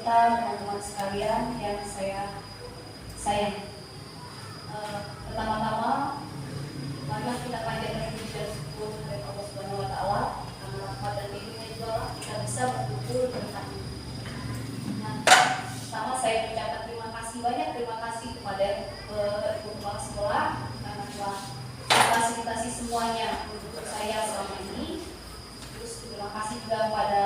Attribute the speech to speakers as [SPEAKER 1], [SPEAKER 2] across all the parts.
[SPEAKER 1] peserta, teman-teman sekalian yang saya sayang. Pertama-tama, mari kita panjatkan puji dan syukur kepada Allah Subhanahu Wa Taala karena rahmat dan hidupnya juga kita bisa berkumpul bertemu. Nah, pertama saya mengucapkan terima kasih kepada ibu kepala sekolah karena telah memfasilitasi semuanya untuk saya selama ini. Terus terima kasih juga kepada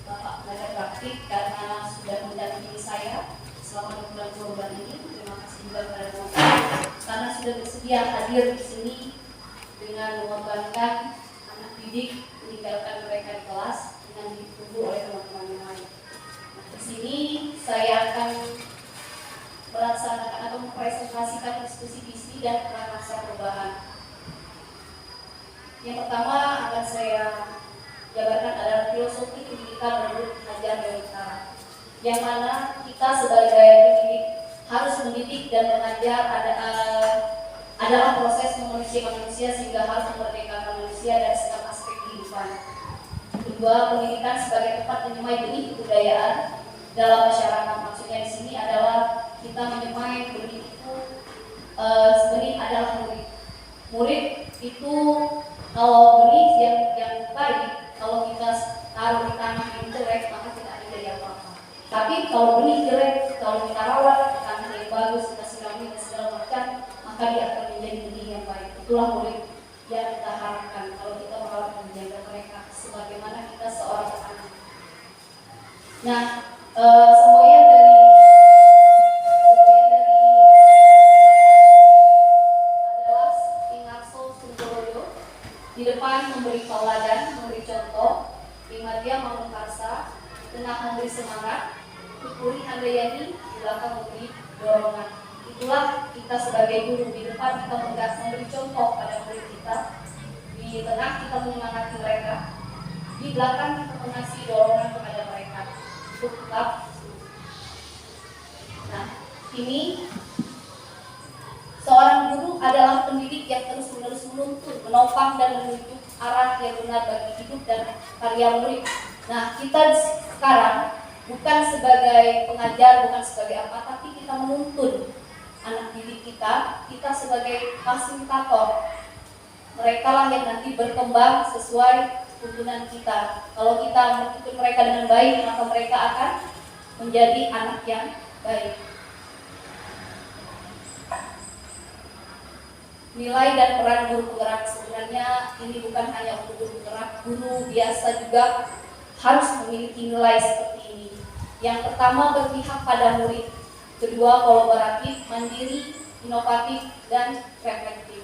[SPEAKER 1] Bapak pengajar praktik karena sudah mendampingi saya selama 2 bulan ini. Terima kasih juga kepada teman-teman karena sudah bersedia hadir di sini dengan mengorbankan anak didik meninggalkan mereka di kelas dengan ditunggu oleh teman-teman yang lain. Nah, di sini saya akan melaksanakan atau mempresentasikan diskusi visi dan prakarsa perubahan. Yang pertama akan saya jabarkan adalah filosofi pendidikan menurut Hajar Dewantara, yang mana kita sebagai pendidik harus mendidik dan mengajar adalah proses manusia sehingga harus memerdekakan manusia dari segala aspek kehidupan. Kedua, pendidikan sebagai tempat menyemai benih kebudayaan dalam masyarakat. Maksudnya di sini adalah kita menyemai benih itu benih adalah murid. Murid itu kalau benih yang baik, kalau kita taruh di tanah yang jelek maka tidak ada jadi apa-apa. Tapi kalau benih jelek, kalau kita rawat di tanah yang bagus, kita sirami dan segala macam, maka dia akan menjadi benih yang baik. Itulah murid yang kita harapkan kalau kita merawat dan menjaga mereka sebagaimana kita seorang anak. Nah, semuanya dari adalah Ingarso Sumboroyo di depan memberi tauladan, memberi contoh. Imadia Mangunkarsa di tengah memberi semangat, Putri Handayani di belakang memberi dorongan. Itulah kita sebagai guru, di depan kita memberi contoh pada murid kita, di tengah kita menyemangati mereka, di belakang kita mengasih dorongan kepada mereka untuk tetap. Nah, ini seorang guru adalah pendidik yang terus-menerus menuntun, menopang dan menunjuk arah yang benar bagi hidup dan karya murid. Nah, kita sekarang bukan sebagai pengajar, bukan sebagai apa, tapi kita menuntun anak didik kita sebagai fasilitator. Mereka lah yang nanti berkembang sesuai tuntunan kita. Kalau kita menuntun mereka dengan baik, maka mereka akan menjadi anak yang baik. Nilai dan peran guru penggerak, sebenarnya ini bukan hanya untuk guru penggerak, guru biasa juga harus memiliki nilai seperti ini. Yang pertama, berpihak pada murid. Kedua, kolaboratif, mandiri, inovatif, dan reflektif.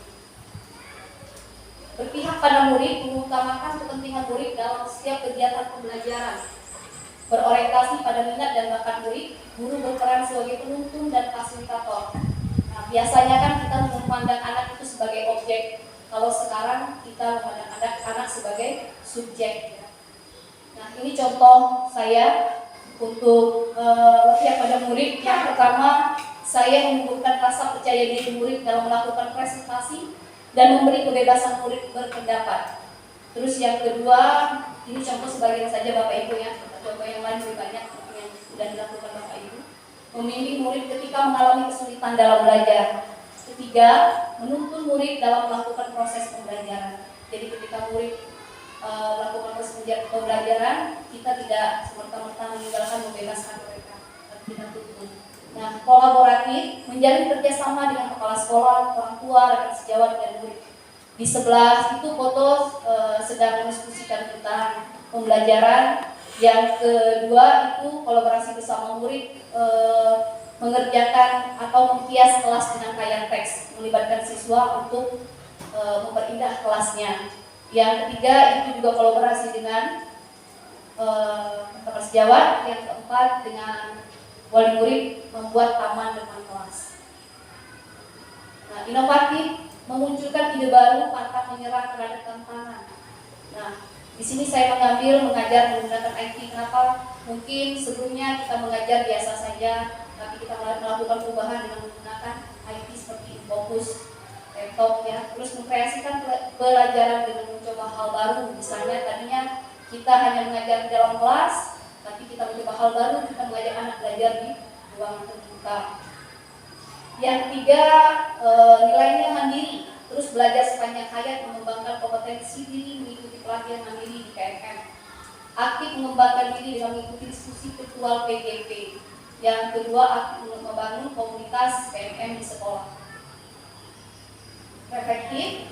[SPEAKER 1] Berpihak pada murid, mengutamakan kepentingan murid dalam setiap kegiatan pembelajaran. Berorientasi pada minat dan bakat murid, guru berperan sebagai penuntun dan fasilitator. Nah, biasanya kan kita memandang anak itu sebagai objek. Kalau sekarang kita memandang anak sebagai subjek. Nah, ini contoh saya untuk berpihak pada murid. Yang pertama, saya menumbuhkan rasa percaya diri murid dalam melakukan presentasi dan memberi kebebasan murid berpendapat. Terus yang kedua, ini contoh sebagian saja Bapak Ibu ya. Contoh yang lain lebih banyak yang sudah dilakukan Bapak Ibu. Membimbing murid ketika mengalami kesulitan dalam belajar. Ketiga, menuntun murid dalam melakukan proses pembelajaran. Jadi ketika murid melakukan proses pembelajaran, kita tidak semerta-merta meninggalkan, membebaskan mereka, tapi kita tuntun. Nah, kolaboratif, menjalin kerjasama dengan kepala sekolah, orang tua, rekan sejawat, dan murid. Di sebelah itu foto sedang mendiskusikan tentang pembelajaran. Yang kedua itu kolaborasi bersama murid, mengerjakan atau menghias kelas dengan kayak teks, melibatkan siswa untuk memperindah kelasnya. Yang ketiga itu juga kolaborasi dengan teman sejawat. Yang keempat dengan wali murid membuat taman depan kelas. Nah, inovatif, memunculkan ide baru, pantang menyerah terhadap tantangan. Nah, di sini saya mengajar menggunakan IT. Kenapa? Mungkin sebelumnya kita mengajar biasa saja, tapi kita melakukan perubahan dengan menggunakan IT seperti Infocus, laptop ya. Terus mengkreasikan pelajaran dengan mencoba hal baru. Misalnya tadinya kita hanya mengajar di dalam kelas, Nanti kita mencoba hal baru, kita mengajak anak belajar di ruangan terbuka. Yang ketiga, nilainya mandiri, terus belajar sepanjang hayat, mengembangkan kompetensi diri, mengikuti pelatihan mandiri di KMM. Aktif mengembangkan diri dengan mengikuti diskusi virtual PGP. Yang kedua, aktif membangun komunitas KMM di sekolah. Reflektif,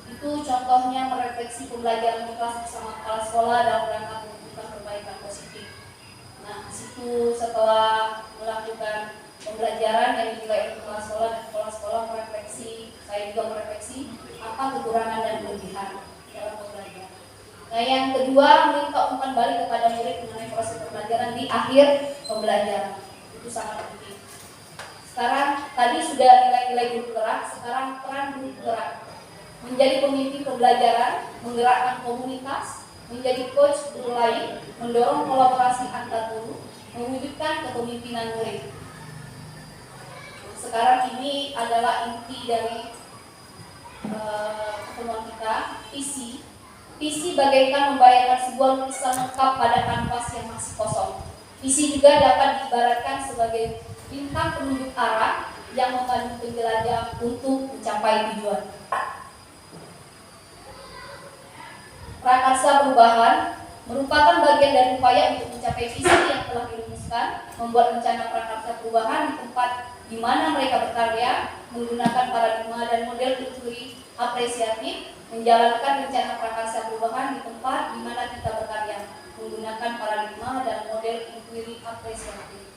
[SPEAKER 1] itu contohnya merefleksi pembelajaran di kelas bersama kepala sekolah dalam rangka mewujudkan perbaikan positif. Nah, situ setelah melakukan pembelajaran yang dinilai oleh kepala sekolah dan kepala sekolah merefleksi, saya juga merefleksi apa kekurangan dan kelebihan dalam pembelajaran. Nah, yang kedua, meminta umpan balik kepada murid mengenai proses pembelajaran di akhir pembelajaran. Itu sangat penting. Sekarang tadi sudah nilai-nilai guru gerak, sekarang peran guru gerak. Menjadi pemimpin pembelajaran, menggerakkan komunitas, menjadi coach guru lain, mendorong kolaborasi antar guru, mewujudkan kepemimpinan murid. Sekarang ini adalah inti dari pertemuan kita, visi. Visi bagaikan membayangkan sebuah lukisan lengkap pada kanvas yang masih kosong. Visi juga dapat diibaratkan sebagai bintang penunjuk arah yang memandu penjelajah untuk mencapai tujuan. Prakarsa perubahan merupakan bagian dari upaya untuk mencapai visi yang telah dirumuskan, membuat rencana prakarsa perubahan di tempat di mana mereka berkarya, menggunakan paradigma dan model inquiry apresiatif, menjalankan rencana prakarsa perubahan di tempat di mana kita berkarya, menggunakan paradigma dan model inquiry apresiatif.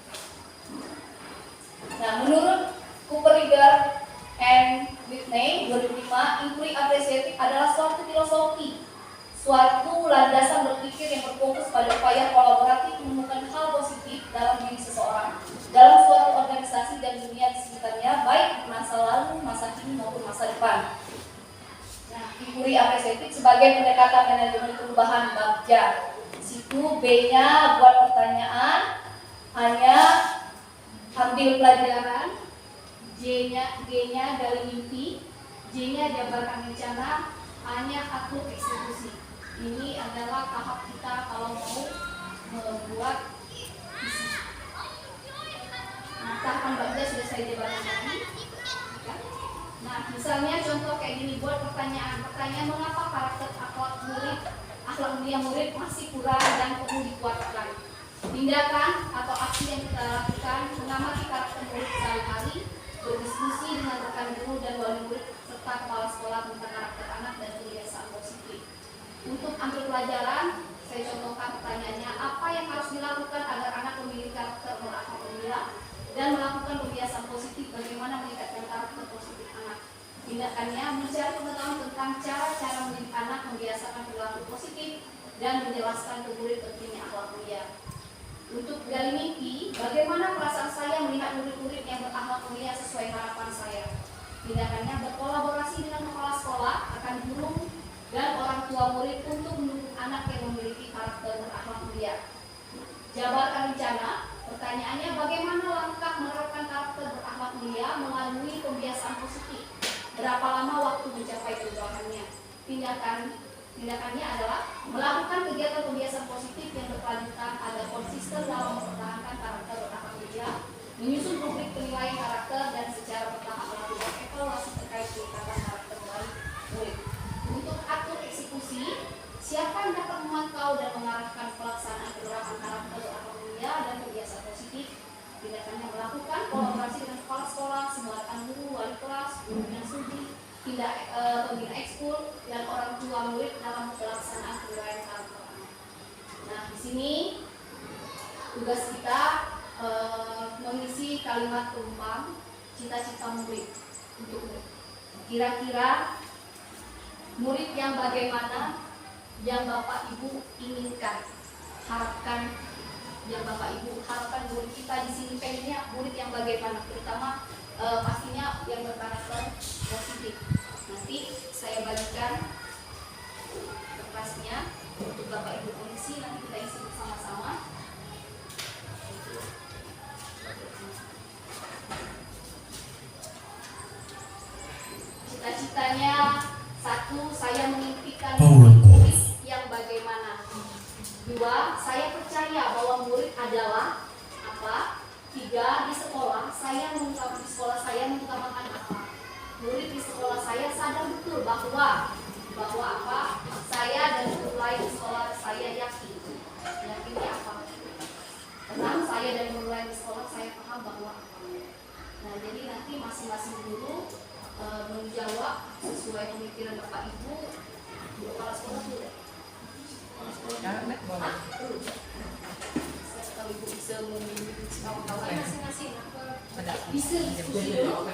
[SPEAKER 1] Nah, menurut Cooper Riger and Whitney 2005, inquiry apresiatif adalah suatu filosofi, suatu landasan berpikir yang berfokus pada upaya kolaboratif menemukan hal positif dalam diri seseorang, dalam suatu organisasi dan dunia di sekitarnya, baik masa lalu, masa kini maupun masa depan. Nah, inquiry apresiatif sebagai pendekatan manajemen perubahan Bagja. Di situ B-nya buat pertanyaan, A-nya ambil pelajaran, G-nya gali mimpi, J-nya jabarkan rencana, A-nya atur eksekusi. Ini adalah tahap kita kalau mau membuat visi. Nah, tahapan Bagja sudah saya jabarkan tadi. Nah, misalnya contoh kayak gini, buat pertanyaan mengapa karakter akhlak mulia murid masih kurang dan perlu dikuatkan. Tindakan atau aksi yang kita lakukan, mengamati karakter murid sehari-hari, berdiskusi dengan rekan guru dan wali murid serta kepala sekolah tentang karakter anak dan kebiasaan positif. Untuk ambil pelajaran, saya contohkan pertanyaannya, apa yang harus dilakukan agar anak memiliki karakter berakhlak mulia dan melakukan kebiasaan positif, bagaimana meningkatkan karakter positif anak. Tindakannya, mencari pengetahuan tentang cara-cara mendidik anak membiasakan perilaku positif dan menjelaskan ke murid pentingnya akhlak mulia. Untuk gali mimpi, bagaimana perasaan saya melihat murid-murid yang berakhlak mulia sesuai harapan saya. Tindakannya, berkolaborasi dengan kepala sekolah, akan guru, dan orang tua murid untuk mendukung anak yang memiliki karakter berakhlak mulia. Jabarkan rencana, pertanyaannya, bagaimana langkah menerapkan karakter berakhlak mulia melalui kebiasaan positif. Berapa lama waktu mencapai perubahannya? Tindakannya adalah melakukan kegiatan kebiasaan positif yang berkelanjutan agar konsisten dalam mempertahankan karakter berakhlak mulia, menyusun rubrik penilaian karakter dan secara bertahap melakukan evaluasi terkait peningkatan karakter murid. Untuk atur eksekusi, siapa yang dapat memantau dan mengarahkan pelaksanaan penerapan karakter berakhlak mulia dan kebiasaan positif? Tindakannya melakukan kolaborasi dengan kepala sekolah, semua rekan guru, wali kelas, pimpinan studi, pembina ekskul, dan orang tua murid dalam pelaksanaan penilaian karakter anak. Nah, di sini tugas kita mengisi kalimat penumpang cita-cita murid untuk murid. Kira-kira murid yang bagaimana yang Bapak Ibu inginkan, harapkan yang Bapak Ibu harapkan murid kita di sini pengennya murid yang bagaimana, terutama pastinya yang berkarakter positif. Nanti saya bagikan kertasnya untuk Bapak Ibu mengisi, nanti kita isi bersama-sama. Cita-citanya, 1, saya mengimpikan murid yang bagaimana. 2, saya percaya bahwa adalah apa? 3, di sekolah saya mengutamakan apa? Murid di sekolah saya sadar betul bahwa apa? Saya dan guru lain di sekolah saya yakin. Yakinnya apa? Tenang, saya dan guru lain di sekolah saya paham bahwa apa? Nah, jadi nanti masing-masing guru menjawab sesuai pemikiran Bapak Ibu. Kepala sekolah dulu deh. Kalau Ibu bisa membimbing kawan-kawan masing-masing bisa diskusi dulu.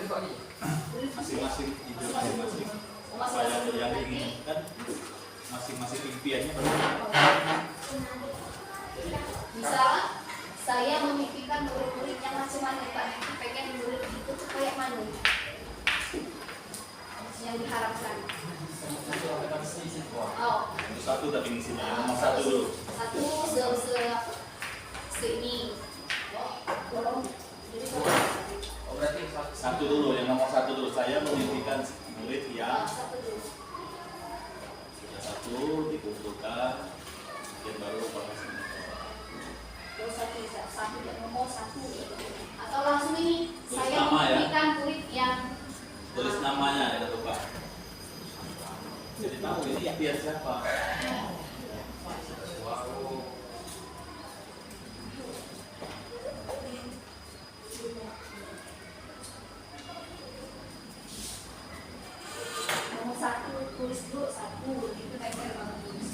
[SPEAKER 2] Masing-masing ide masing-masing apa yang diinginkan, masing-masing impiannya berbeda.
[SPEAKER 1] Misalnya saya memimpikan murid-murid yang macam-macam Pak, nanti pengen murid itu kayak mana yang diharapkan. Oh,
[SPEAKER 2] Itu satu definisinya, yang nomor satu dulu.
[SPEAKER 1] Satu ini.
[SPEAKER 2] Satu dulu, yang nomor satu dulu. Saya memimpikan murid yang satu dikumpulkan, yang baru
[SPEAKER 1] Satu yang nomor satu. Atau langsung ini,
[SPEAKER 2] tulis
[SPEAKER 1] saya
[SPEAKER 2] nama, ya.
[SPEAKER 1] memimpikan murid yang
[SPEAKER 2] tulis namanya, ya lupa. Jadi tahu ini impian siapa.
[SPEAKER 1] nomor satu, tulis dulu satu, itu pengen banget tulis.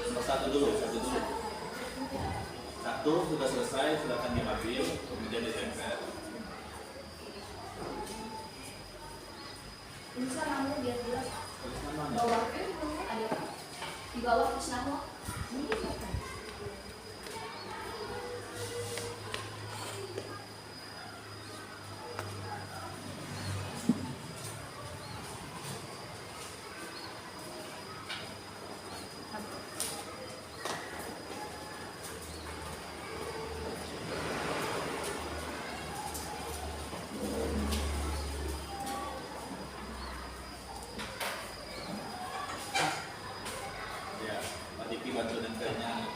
[SPEAKER 2] Nomor satu dulu. Satu sudah selesai, silakan diambil, kemudian ditempel.
[SPEAKER 1] Tuliskan nama biar jelas.
[SPEAKER 2] Tulis namanya.
[SPEAKER 1] Bawah ada di bawah tulis nama.
[SPEAKER 2] Ya, Pak Diki bantu nempelnya.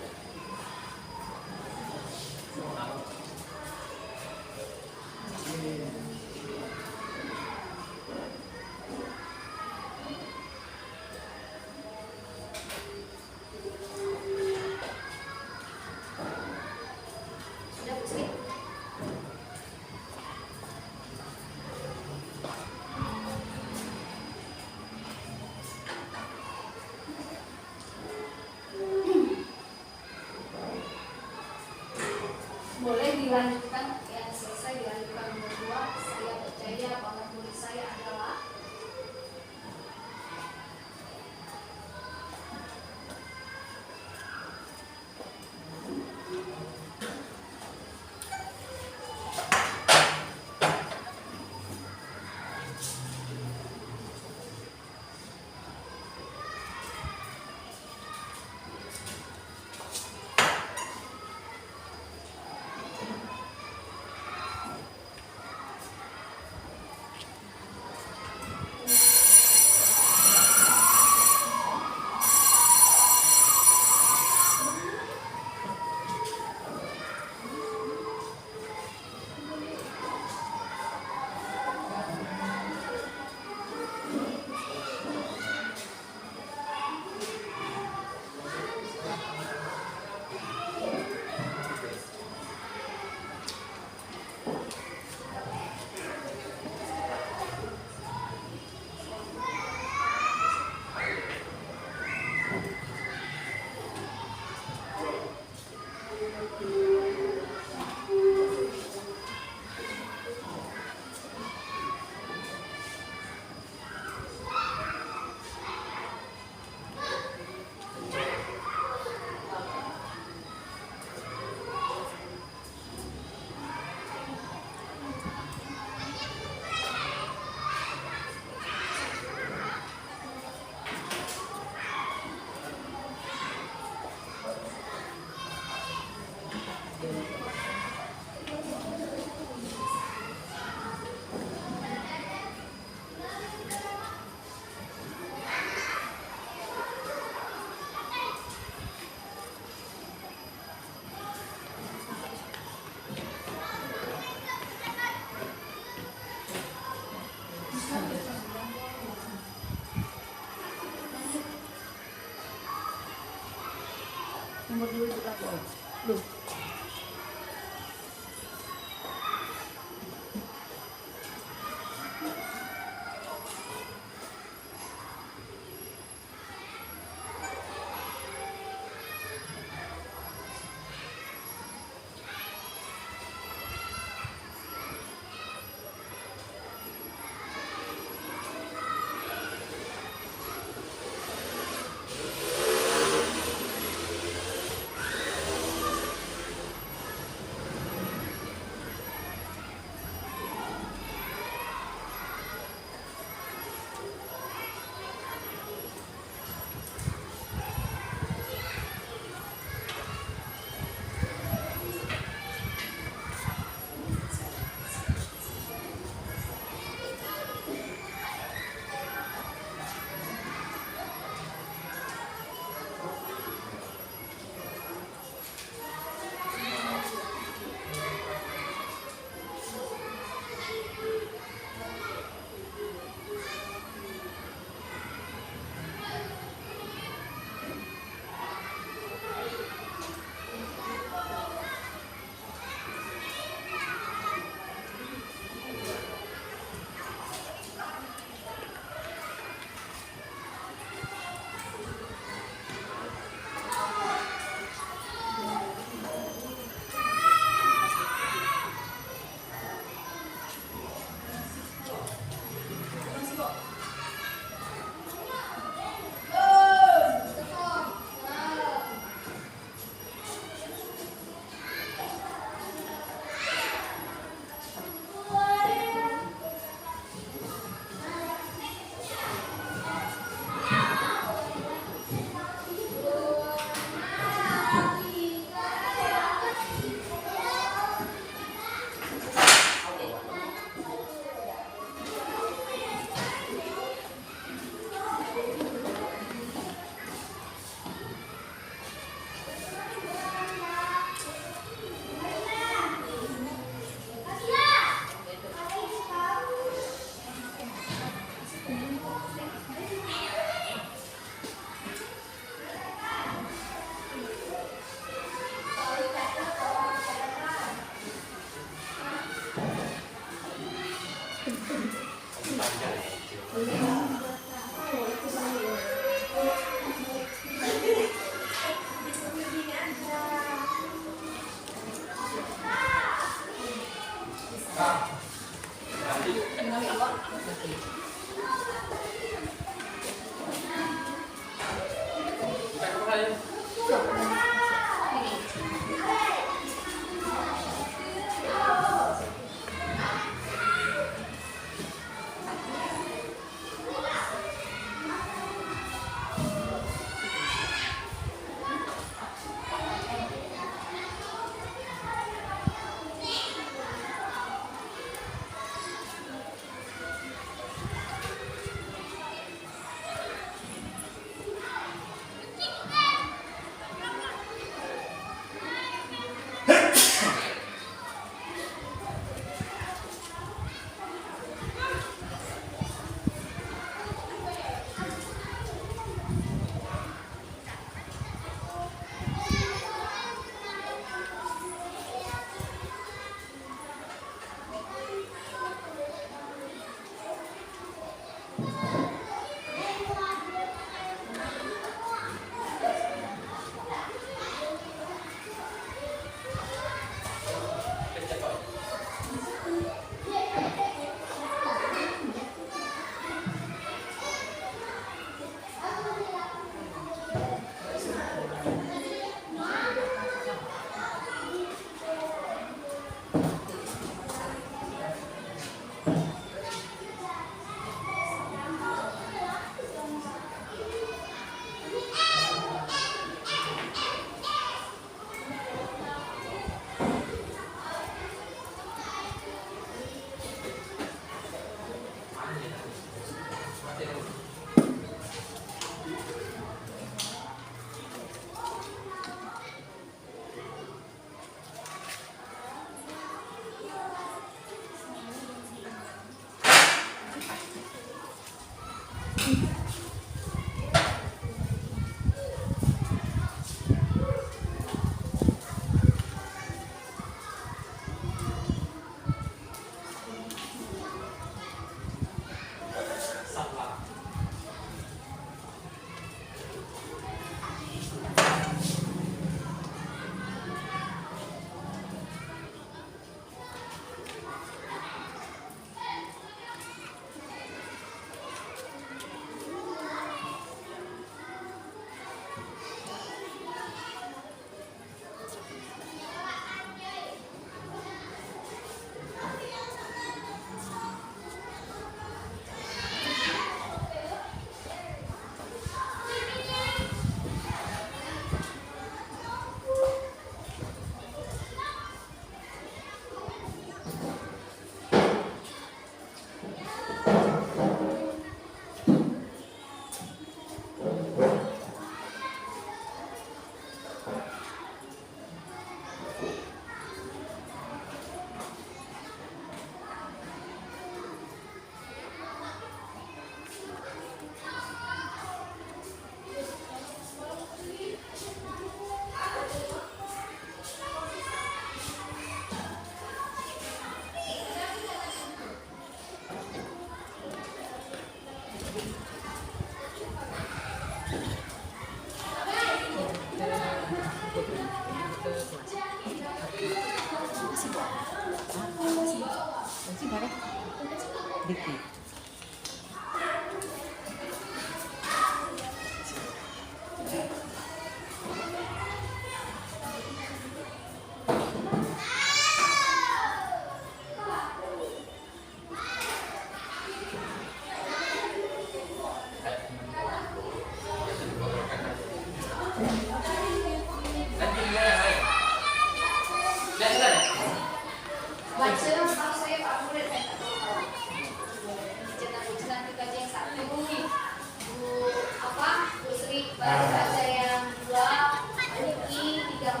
[SPEAKER 1] Saya yang kedua, Niki 34.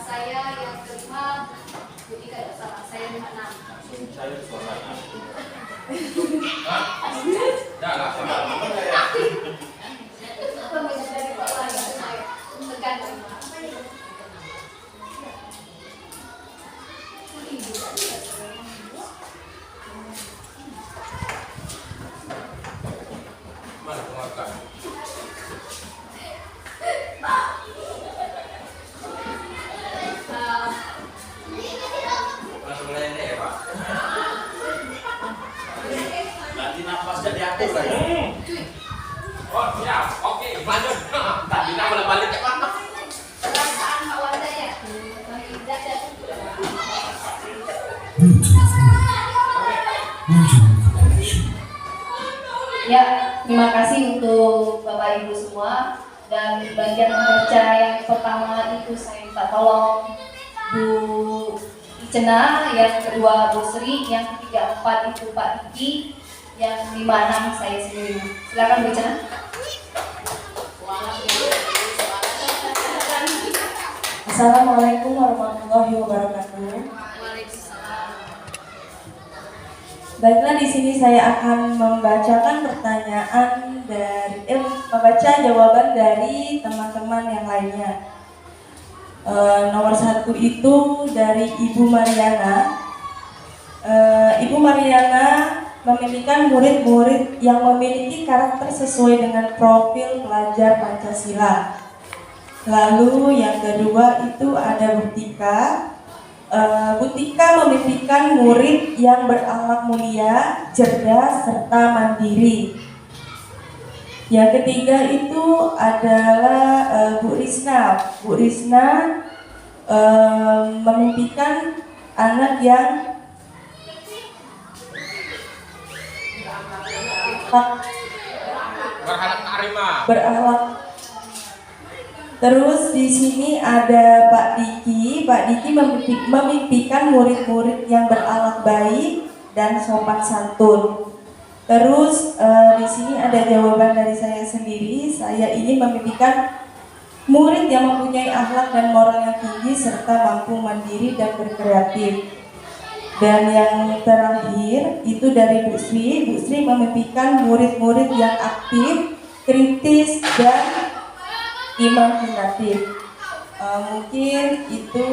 [SPEAKER 1] Saya yang kelima, jadi tidak salah. Saya 56.
[SPEAKER 2] Langsung cair suasana.
[SPEAKER 3] Dah lah. Mana pengakan? Masuk lele ya Pak.
[SPEAKER 2] Nanti napasnya diatur kan?
[SPEAKER 3] Oh siap, oke lanjut. Tadi kita boleh balik ke mana?
[SPEAKER 1] Perasaan awal saya, tidak dan ya, terima kasih untuk Bapak Ibu semua. Dan bagian membaca yang pertama itu saya minta tolong Bu Icena, yang kedua Bu Sri, yang ketiga 4 itu Pak Diki, yang 5, 6 saya sendiri. Silakan Bu Icena.
[SPEAKER 4] Assalamualaikum warahmatullahi wabarakatuh. Baiklah, di sini saya akan membacakan pertanyaan membaca jawaban dari teman-teman yang lainnya. Nomor 1 itu dari Ibu Mariana. Ibu Mariana memiliki murid-murid yang memiliki karakter sesuai dengan profil pelajar Pancasila. Lalu yang kedua itu ada Butika. Butika memimpikan murid yang berakhlak mulia, cerdas, serta mandiri. Yang ketiga itu adalah Bu Risna. Bu Risna memimpikan anak yang
[SPEAKER 3] Berharap karimah.
[SPEAKER 4] berakhlak. Terus di sini ada Pak Diki. Pak Diki memimpikan murid-murid yang berakhlak baik dan sopan santun. Terus di sini ada jawaban dari saya sendiri. Saya ingin memimpikan murid yang mempunyai akhlak dan moral yang tinggi serta mampu mandiri dan berkreatif. Dan yang terakhir itu dari Bu Sri. Bu Sri memimpikan murid-murid yang aktif, kritis, dan imajinatif. Mungkin itu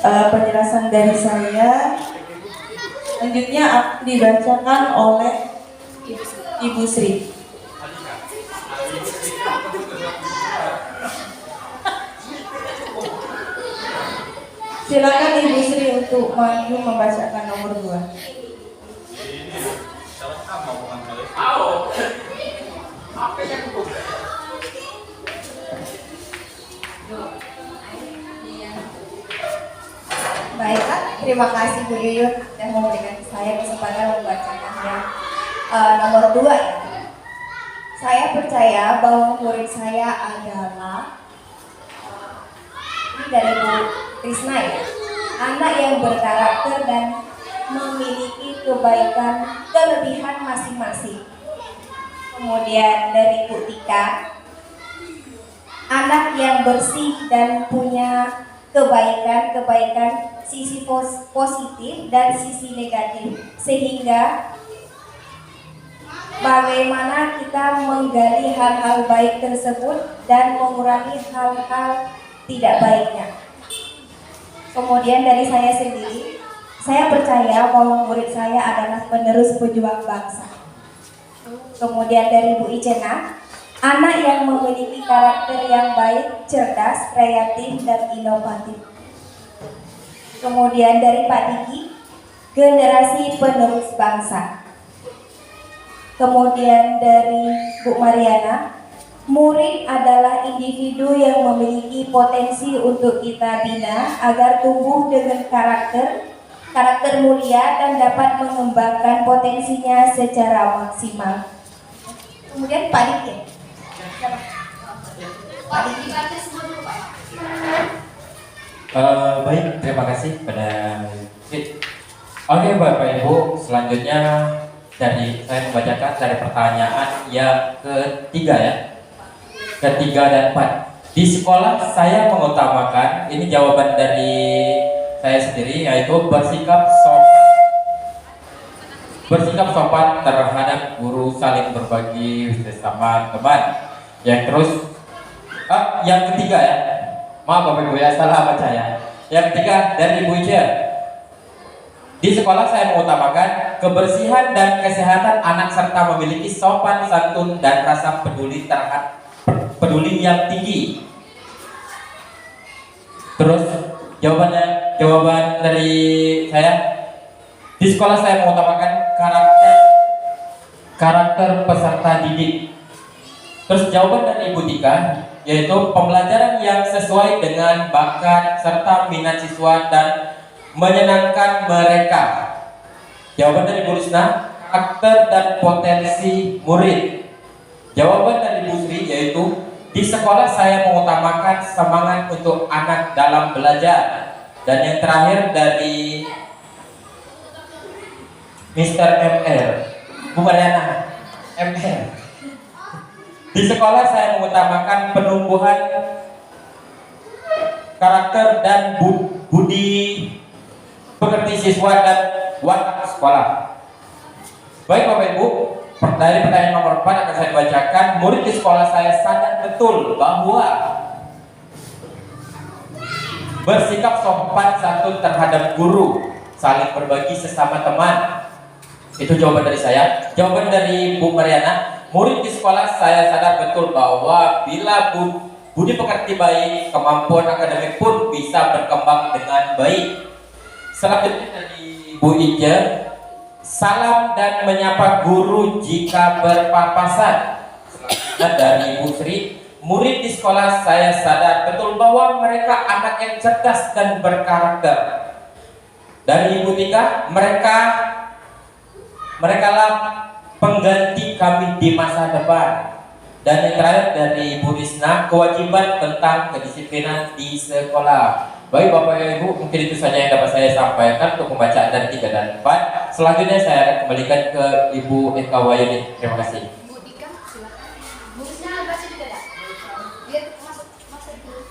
[SPEAKER 4] penjelasan dari saya. Selanjutnya akan dibacakan oleh Ibu Sri. Silakan Ibu Sri untuk maju membacakan nomor 2.
[SPEAKER 3] Apa yang aku?
[SPEAKER 5] Baiklah, terima kasih Bu Yuyun yang memberikan saya kesempatan membacakan yang nomor 2 ya. Saya percaya bahwa murid saya adalah ini dari Bu Krisna ya, anak yang berkarakter dan memiliki kebaikan kelebihan masing-masing. Kemudian dari Bu Tika, anak yang bersih dan punya kebaikan sisi positif dan sisi negatif, sehingga bagaimana kita menggali hal-hal baik tersebut dan mengurangi hal-hal tidak baiknya. Kemudian dari saya sendiri, saya percaya bahwa murid saya adalah penerus pejuang bangsa. Kemudian dari Bu Icena, anak yang memiliki karakter yang baik, cerdas, kreatif, dan inovatif. Kemudian dari Pak Diki, generasi penerus bangsa. Kemudian dari Bu Mariana, murid adalah individu yang memiliki potensi untuk kita bina agar tumbuh dengan karakter mulia dan dapat mengembangkan potensinya secara maksimal. Kemudian Pak Diki.
[SPEAKER 1] Pak Diki baca semua dulu Pak.
[SPEAKER 6] Baik, terima kasih pada Fit. Oke Bapak Ibu, selanjutnya saya membacakan dari pertanyaan yang ketiga ya. Ketiga dan 4. Di sekolah saya mengutamakan, ini jawaban dari saya sendiri, yaitu bersikap sopan terhadap guru, saling berbagi sesama teman. Yang ketiga ya, maaf Bapak Ibu ya, salah baca ya. Yang ketiga dari Ibu Ica. Di sekolah saya mengutamakan kebersihan dan kesehatan anak serta memiliki sopan santun dan rasa peduli yang tinggi. Terus jawaban dari saya, di sekolah saya mengutamakan karakter peserta didik. Terus jawaban dari Ibu Tika, yaitu pembelajaran yang sesuai dengan bakat serta minat siswa dan menyenangkan mereka. Jawaban dari Bu Risna, karakter dan potensi murid. Jawaban dari Bu Sri, yaitu di sekolah saya mengutamakan semangat untuk anak dalam belajar. Dan yang terakhir dari Mr. MR, Bu Mariana MR. Di sekolah saya mengutamakan penumbuhan karakter dan budi pekerti siswa dan watak sekolah. Baik Bapak Ibu, dari pertanyaan nomor 4 akan saya bacakan. Murid di sekolah saya sadar betul bahwa bersikap sopan santun terhadap guru, saling berbagi sesama teman. Itu jawaban dari saya. Jawaban dari Bu Mariana, murid di sekolah saya sadar betul bahwa bila budi pekerti baik, kemampuan akademik pun bisa berkembang dengan baik. Selanjutnya dari Bu Ija, salam dan menyapa guru jika berpapasan. Selanjutnya dari Bu Sri, murid di sekolah saya sadar betul bahwa mereka anak yang cerdas dan berkarakter. Dari Ibu Tika, mereka lah pengganti kami di masa depan. Dan yang terakhir dari Bu Risna, kewajiban tentang kedisiplinan di sekolah. Baik Bapak Ibu, mungkin itu saja yang dapat saya sampaikan untuk pembacaan dari 3 dan 4. Selanjutnya saya akan kembalikan ke Ibu Eka Wayuni. Terima kasih.
[SPEAKER 1] Bu Tika, silakan. Bu Risna baca juga ya? Biar masuk dulu.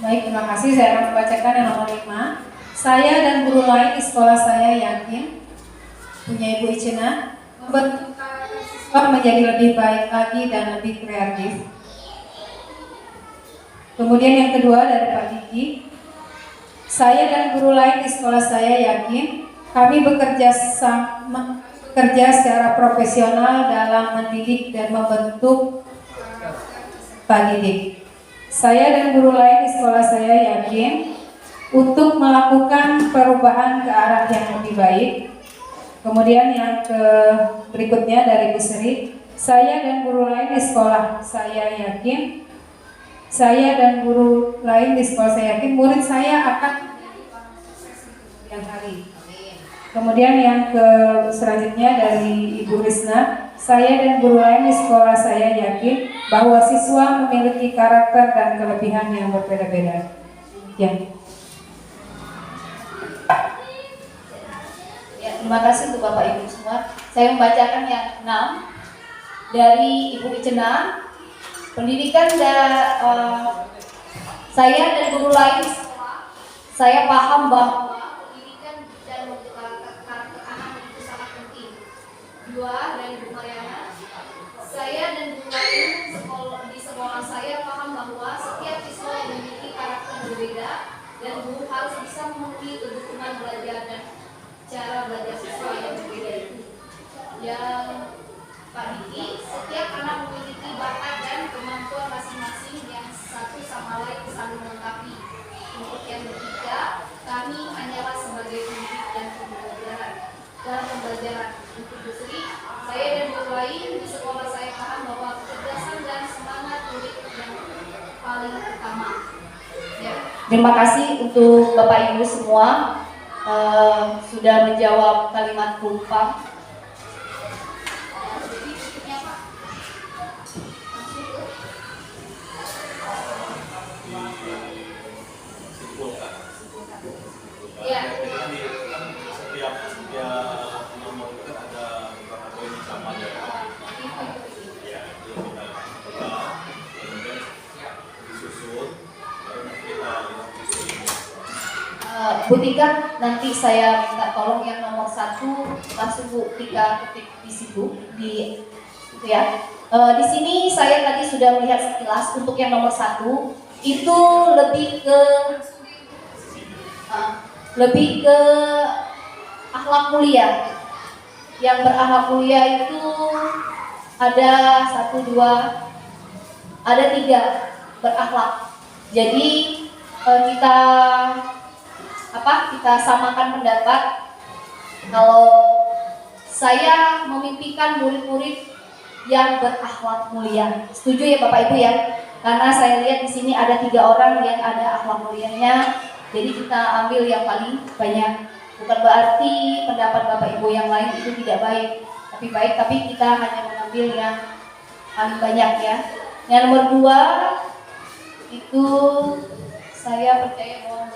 [SPEAKER 1] Baik, terima kasih. Saya akan membacakan yang nomor 5. Saya dan guru lain di sekolah saya yakin, punya Ibu Icena, membentuk siswa menjadi lebih baik lagi dan lebih kreatif. Kemudian yang kedua dari Pak Diki, saya dan guru lain di sekolah saya yakin kami bekerja secara profesional dalam mendidik dan membentuk Pak Didik. Saya dan guru lain di sekolah saya yakin untuk melakukan perubahan ke arah yang lebih baik. Kemudian yang berikutnya dari Bu Sri, saya dan guru lain di sekolah saya yakin murid saya akan menjadi orang sukses di kemudian hari. Kemudian yang selanjutnya dari Ibu Risna, saya dan guru lain di sekolah saya yakin bahwa siswa memiliki karakter dan kelebihan yang berbeda-beda. Ya, terima kasih untuk Bapak Ibu semua. Saya membacakan yang 6 dari Ibu Icena. Pendidikan saya dan guru lain di sekolah, saya paham bahwa pendidikan dan karakter anak itu sangat penting. 2 dari Bu Mariana, saya dan guru lain di sekolah saya paham bahwa setiap siswa memiliki karakter berbeda dan guru harus bisa memenuhi kebutuhan belajar dan cara belajar siswa yang berbeda itu. Yang Pak Diki, setiap anak memiliki bakat dan kemampuan masing-masing yang satu sama lain saling melengkapi. Untuk yang ketiga, kami hanyalah sebagai pendidik dan pembelajaran dalam pembelajaran. Untuk Bu Sri, saya dan guru lain di sekolah saya paham bahwa kecerdasan dan semangat murid yang paling utama. Ya. Terima kasih untuk Bapak Ibu semua. Sudah menjawab kalimat pelumpang. Ya.
[SPEAKER 2] Jadi kan setiap nomor itu kan ada beberapa poin yang sama ya. Ya, itu kita coba kemudian disusun baru nanti kita disusun.
[SPEAKER 1] Bu Tika, nanti saya minta tolong yang nomor 1 langsung Bu Tika ketik di situ di itu ya. Di sini saya tadi sudah melihat sekilas untuk yang nomor 1 itu lebih ke akhlak mulia. Yang berakhlak mulia itu ada 1, 2, ada 3 berakhlak. Jadi kita samakan pendapat. Kalau saya memimpikan murid-murid yang berakhlak mulia, setuju ya Bapak Ibu ya? Karena saya lihat di sini ada 3 orang yang ada akhlak mulianya. Jadi kita ambil yang paling banyak. Bukan berarti pendapat Bapak Ibu yang lain itu tidak baik, tapi kita hanya mengambil yang paling banyak ya. Yang nomor 2 itu saya percaya bahwa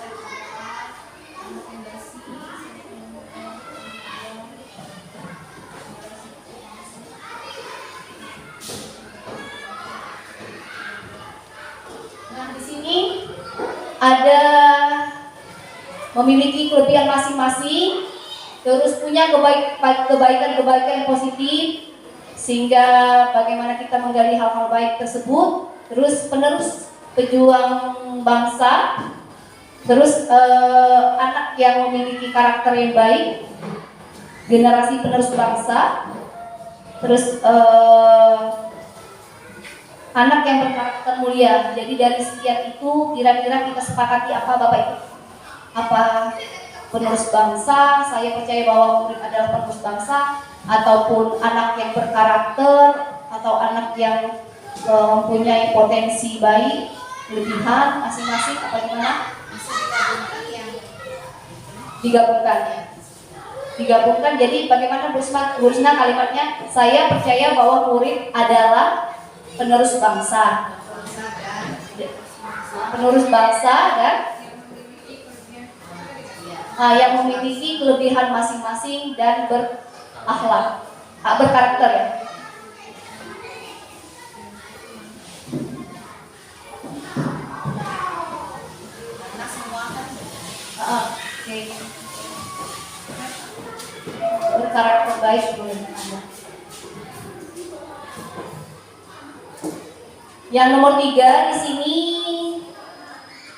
[SPEAKER 1] di sini ada memiliki kelebihan masing-masing, terus punya kebaikan-kebaikan positif, sehingga bagaimana kita menggali hal-hal baik tersebut, terus penerus pejuang bangsa, terus anak yang memiliki karakter yang baik, generasi penerus bangsa, terus anak yang berkarakter mulia. Jadi dari sekian itu kira-kira kita sepakati apa Bapak Ibu? Apa penerus bangsa? Saya percaya bahwa murid adalah penerus bangsa, ataupun anak yang berkarakter, atau anak yang mempunyai potensi baik, kelebihan masing-masing, apa gimana? Digabungkan. Jadi bagaimana Bu Rusna kalimatnya? Saya percaya bahwa murid adalah penerus bangsa dan yang memiliki kelebihan masing-masing dan berakhlak, berkarakter ya. Oke. Berkarakter baik boleh Anda. Yang nomor 3 di sini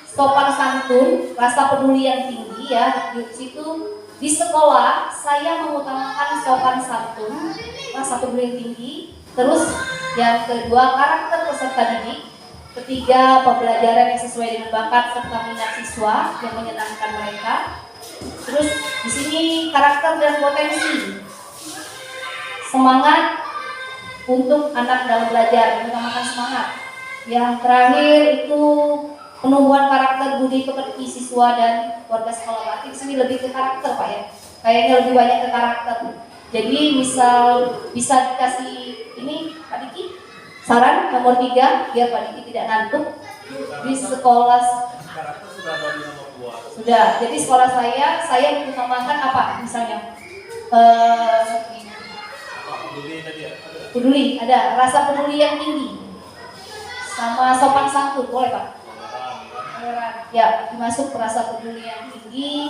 [SPEAKER 1] sopan santun, rasa peduli yang tinggi ya. Di situ di sekolah saya mengutamakan sopan santun, rasa peduli yang tinggi. Terus yang kedua karakter peserta didik. Ketiga pembelajaran yang sesuai dengan bakat serta minat siswa yang menyenangkan mereka. Terus di sini karakter dan potensi, semangat untuk anak dalam belajar, mengutamakan semangat. Yang terakhir itu penumbuhan karakter budi pekerti siswa dan warga sekolah. Berarti di sini lebih ke karakter Pak ya. Kayaknya lebih banyak ke karakter. Jadi misal bisa dikasih ini Pak Diki saran nomor 3 biar Pak Diki tidak ngantuk di sekolah.
[SPEAKER 2] Karakter sudah ada di nomor 2.
[SPEAKER 1] Sudah. Jadi sekolah saya mengutamakan apa misalnya?
[SPEAKER 2] Peduli tadi ya?
[SPEAKER 1] Peduli, ada rasa peduli yang tinggi. Sama sopan santun, boleh Pak? Toleran. Ya, dimasuk rasa peduli yang tinggi.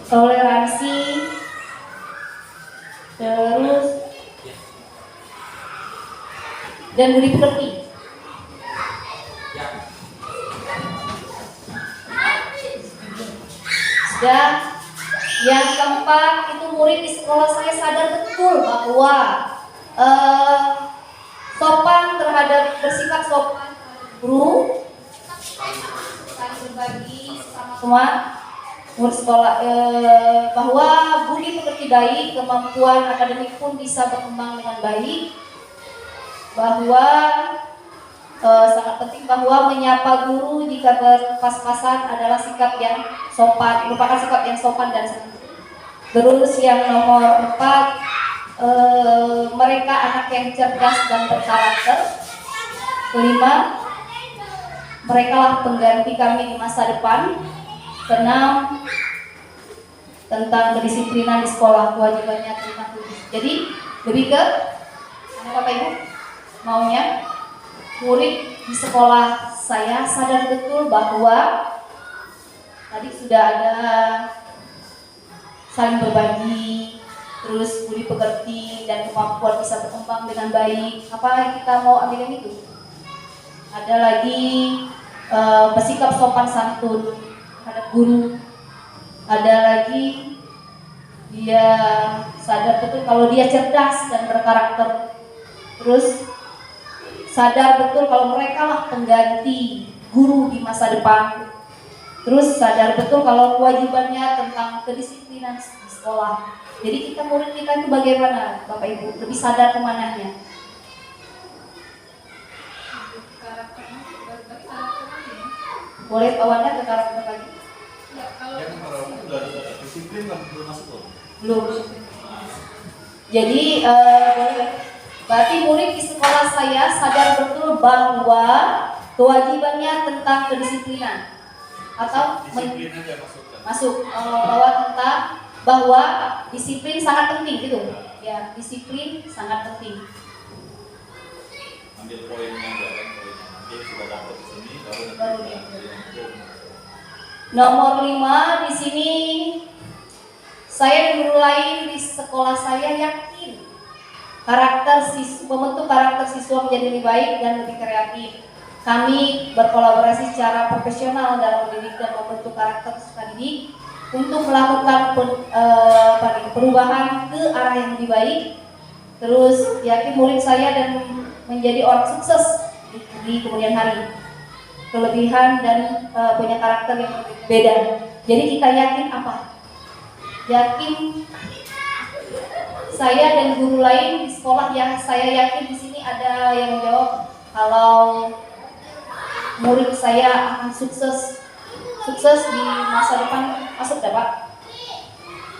[SPEAKER 1] Toleransi. Terus dan budi pekerti. Dan yang keempat itu murid di sekolah saya sadar betul bahwa sopan terhadap bersikap sopan guru, saling berbagi sama semua murid sekolah, bahwa budi pekerti baik, kemampuan akademik pun bisa berkembang dengan baik, bahwa sangat penting bahwa menyapa guru jika berpas-pasan adalah sikap yang sopan, merupakan sikap yang sopan dan santun. Terus yang nomor 4, mereka anak yang cerdas dan berkarakter. Kelima, mereka lah pengganti kami di masa depan. Keenam, tentang kedisiplinan di sekolah, kewajibannya tentang kedisiplinan. Jadi lebih ke mana Bapak Ibu maunya murid di sekolah saya sadar betul bahwa tadi sudah ada saling berbagi, terus budi pekerti dan kemampuan bisa berkembang dengan baik. Apa yang kita mau ambil yang itu? Ada lagi bersikap sopan santun terhadap guru. Ada lagi dia sadar betul kalau dia cerdas dan berkarakter. Terus sadar betul kalau mereka lah pengganti guru di masa depan. Terus sadar betul kalau kewajibannya tentang kedisiplinan di sekolah. Jadi kita murid kita itu bagaimana Bapak Ibu? Lebih sadar kemananya? Boleh Pak Wanda ke karakter lagi?
[SPEAKER 2] Ya kan kalau udah ada disiplin kan belum masuk loh.
[SPEAKER 1] Belum. Jadi boleh. Berarti murid di sekolah saya sadar betul bahwa kewajibannya tentang kedisiplinan atau
[SPEAKER 2] Disiplin aja masukkan.
[SPEAKER 1] masuk bahwa tentang bahwa disiplin sangat penting gitu. Ya, disiplin sangat penting.
[SPEAKER 2] Ambil poinnya aja kan, poinnya nanti sudah dapat di sini baru
[SPEAKER 1] Baru
[SPEAKER 2] nanti
[SPEAKER 1] dia. Nomor 5 di sini saya dan guru lain di sekolah saya yakin membentuk karakter siswa menjadi lebih baik dan lebih kreatif. Kami berkolaborasi secara profesional dalam mendidik dan membentuk karakter siswa didik untuk melakukan perubahan ke arah yang lebih baik. Terus yakin murid saya dan menjadi orang sukses di kemudian hari. Kelebihan dan punya karakter yang beda. Jadi kita yakin apa? Yakin saya dan guru lain di sekolah yang saya yakin di sini ada yang menjawab kalau murid saya akan sukses di masa depan, masuk dapat?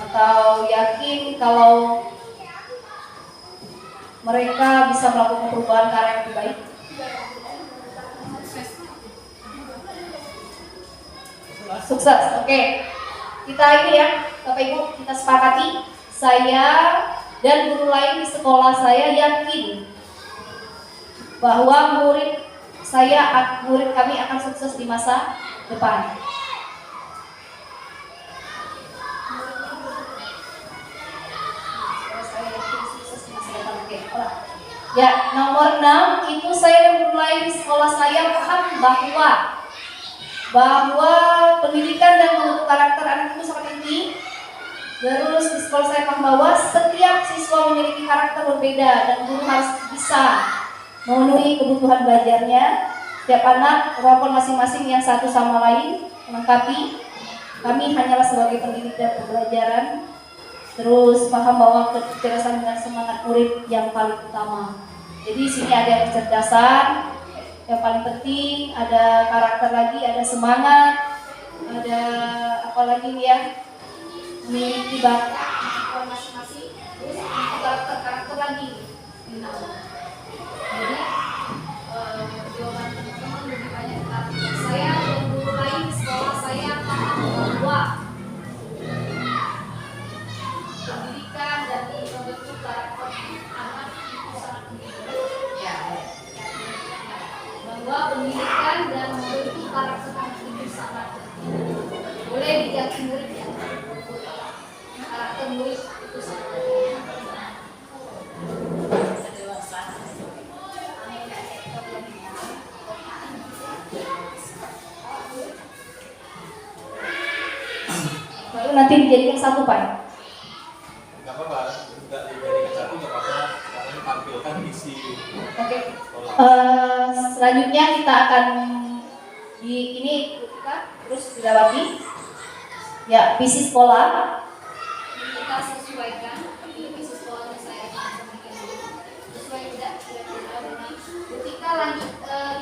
[SPEAKER 1] Atau yakin kalau mereka bisa melakukan perubahan ke arah yang lebih baik? Sukses, oke. Kita ini ya, Bapak Ibu, kita sepakati. Saya dan guru lain di sekolah saya yakin bahwa murid kami akan sukses di masa depan. Ya, nomor 6 itu saya dan guru lain di sekolah saya paham bahwa pendidikan dan membentuk karakter anak itu sangat penting. Terus di sekolah saya paham bahwa setiap siswa memiliki karakter berbeda dan guru harus bisa memenuhi kebutuhan belajarnya. Setiap anak kemampuan masing-masing yang satu sama lain melengkapi. Kami hanyalah sebagai pendidik dan pembelajaran. Terus paham bahwa kecerdasan dan semangat murid yang paling utama. Jadi di sini ada kecerdasan yang paling penting, ada karakter lagi, ada semangat, ada apa lagi nih ya? Memiliki bakat masing-masing, terus karakter lagi. Jadi jawaban teman-teman lebih banyak tentang saya dan guru lain di sekolah saya paham bahwa pendidikan dan membentuk karakter anak itu sangat penting. Bahwa pendidikan dan membentuk karakter anak itu sangat penting. Boleh diganti murid ya. Karakter murid itu sangat penting. Baru nanti dijadikan satu Pak.
[SPEAKER 2] Nggak apa-apa, nggak dijadikan satu nggak apa-apa. Sekarang tampilkan isi.
[SPEAKER 1] Oke. Selanjutnya kita akan ini kita terus dilewati. Ya, visi sekolah. Kita sesuaikan. Ini visi sekolahnya saya akan bikin sesuai tidak. Ketika lanjut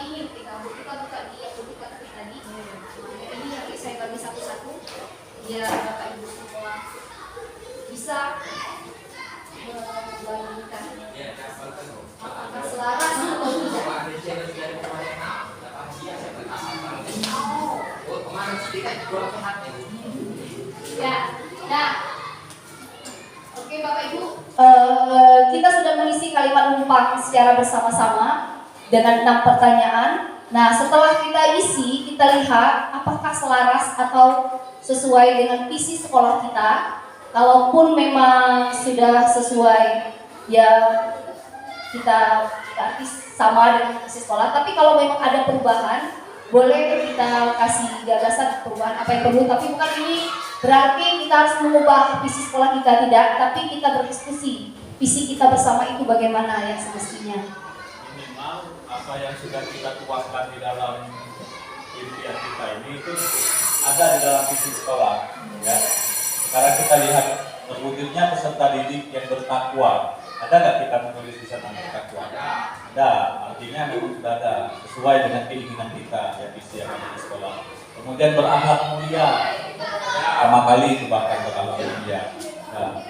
[SPEAKER 1] ini kita buka di buka tadi. Ini nanti saya bagi satu-satu. Biar Bapak Ibu semua bisa membandingkan apakah selaras atau tidak. Ya, nah, oke Bapak Ibu, kita sudah mengisi kalimat numpang secara bersama-sama dengan 6 pertanyaan. Nah, setelah kita isi, kita lihat apakah selaras atau sesuai dengan visi sekolah kita. Kalaupun memang sudah sesuai, ya kita ganti sama dengan visi sekolah. Tapi kalau memang ada perubahan, boleh kita kasih gagasan perubahan apa yang perlu. Tapi bukan ini berarti kita harus mengubah visi sekolah kita, tidak. Tapi kita berdiskusi visi kita bersama itu bagaimana yang semestinya.
[SPEAKER 2] Minimal apa yang sudah kita tuangkan di dalam impian kita ini itu ada di dalam visi sekolah, ya. Sekarang kita lihat terwujudnya peserta didik yang bertakwa. Ada nggak kita menulis di sana bertakwa? Ada, artinya memang sudah ada sesuai dengan keinginan kita, ya, visi yang ada di sekolah. Kemudian berakhlak mulia, pertama kali itu bahkan berakhlak mulia. Nah,